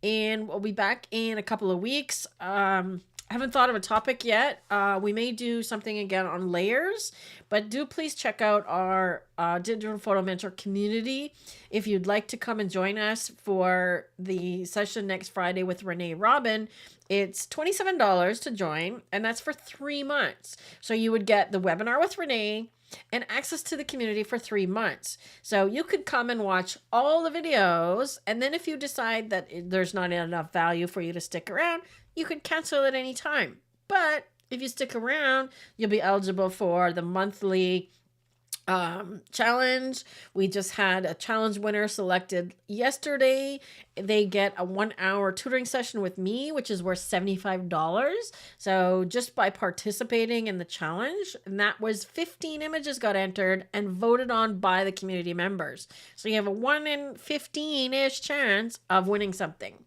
And we'll be back in a couple of weeks. I haven't thought of a topic yet. We may do something again on layers, but do please check out our Digital Photo Mentor community. If you'd like to come and join us for the session next Friday with Renee Robin, it's $27 to join, and that's for 3 months. So you would get the webinar with Renee and access to the community for 3 months. So you could come and watch all the videos, and then if you decide that there's not enough value for you to stick around, you could cancel at any time. But if you stick around, you'll be eligible for the monthly challenge. We just had a challenge winner selected yesterday. They get a 1-hour tutoring session with me, which is worth $75. So just by participating in the challenge, and that was 15 images got entered and voted on by the community members. So you have a 1 in 15-ish chance of winning something.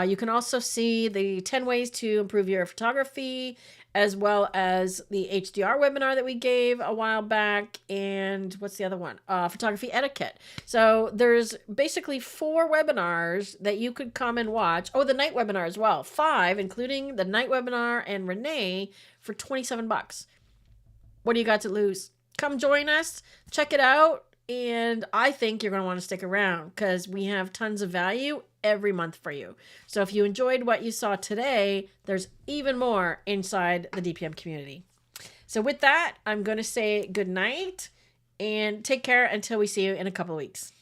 You can also see the 10 ways to improve your photography, as well as the HDR webinar that we gave a while back. And what's the other one? Photography etiquette. So there's basically 4 webinars that you could come and watch. Oh, the night webinar as well. 5, including the night webinar and Renee, for $27. What do you got to lose? Come join us. Check it out. And I think you're going to want to stick around because we have tons of value every month for you. So if you enjoyed what you saw today, there's even more inside the DPM community. So with that, I'm going to say good night and take care until we see you in a couple of weeks.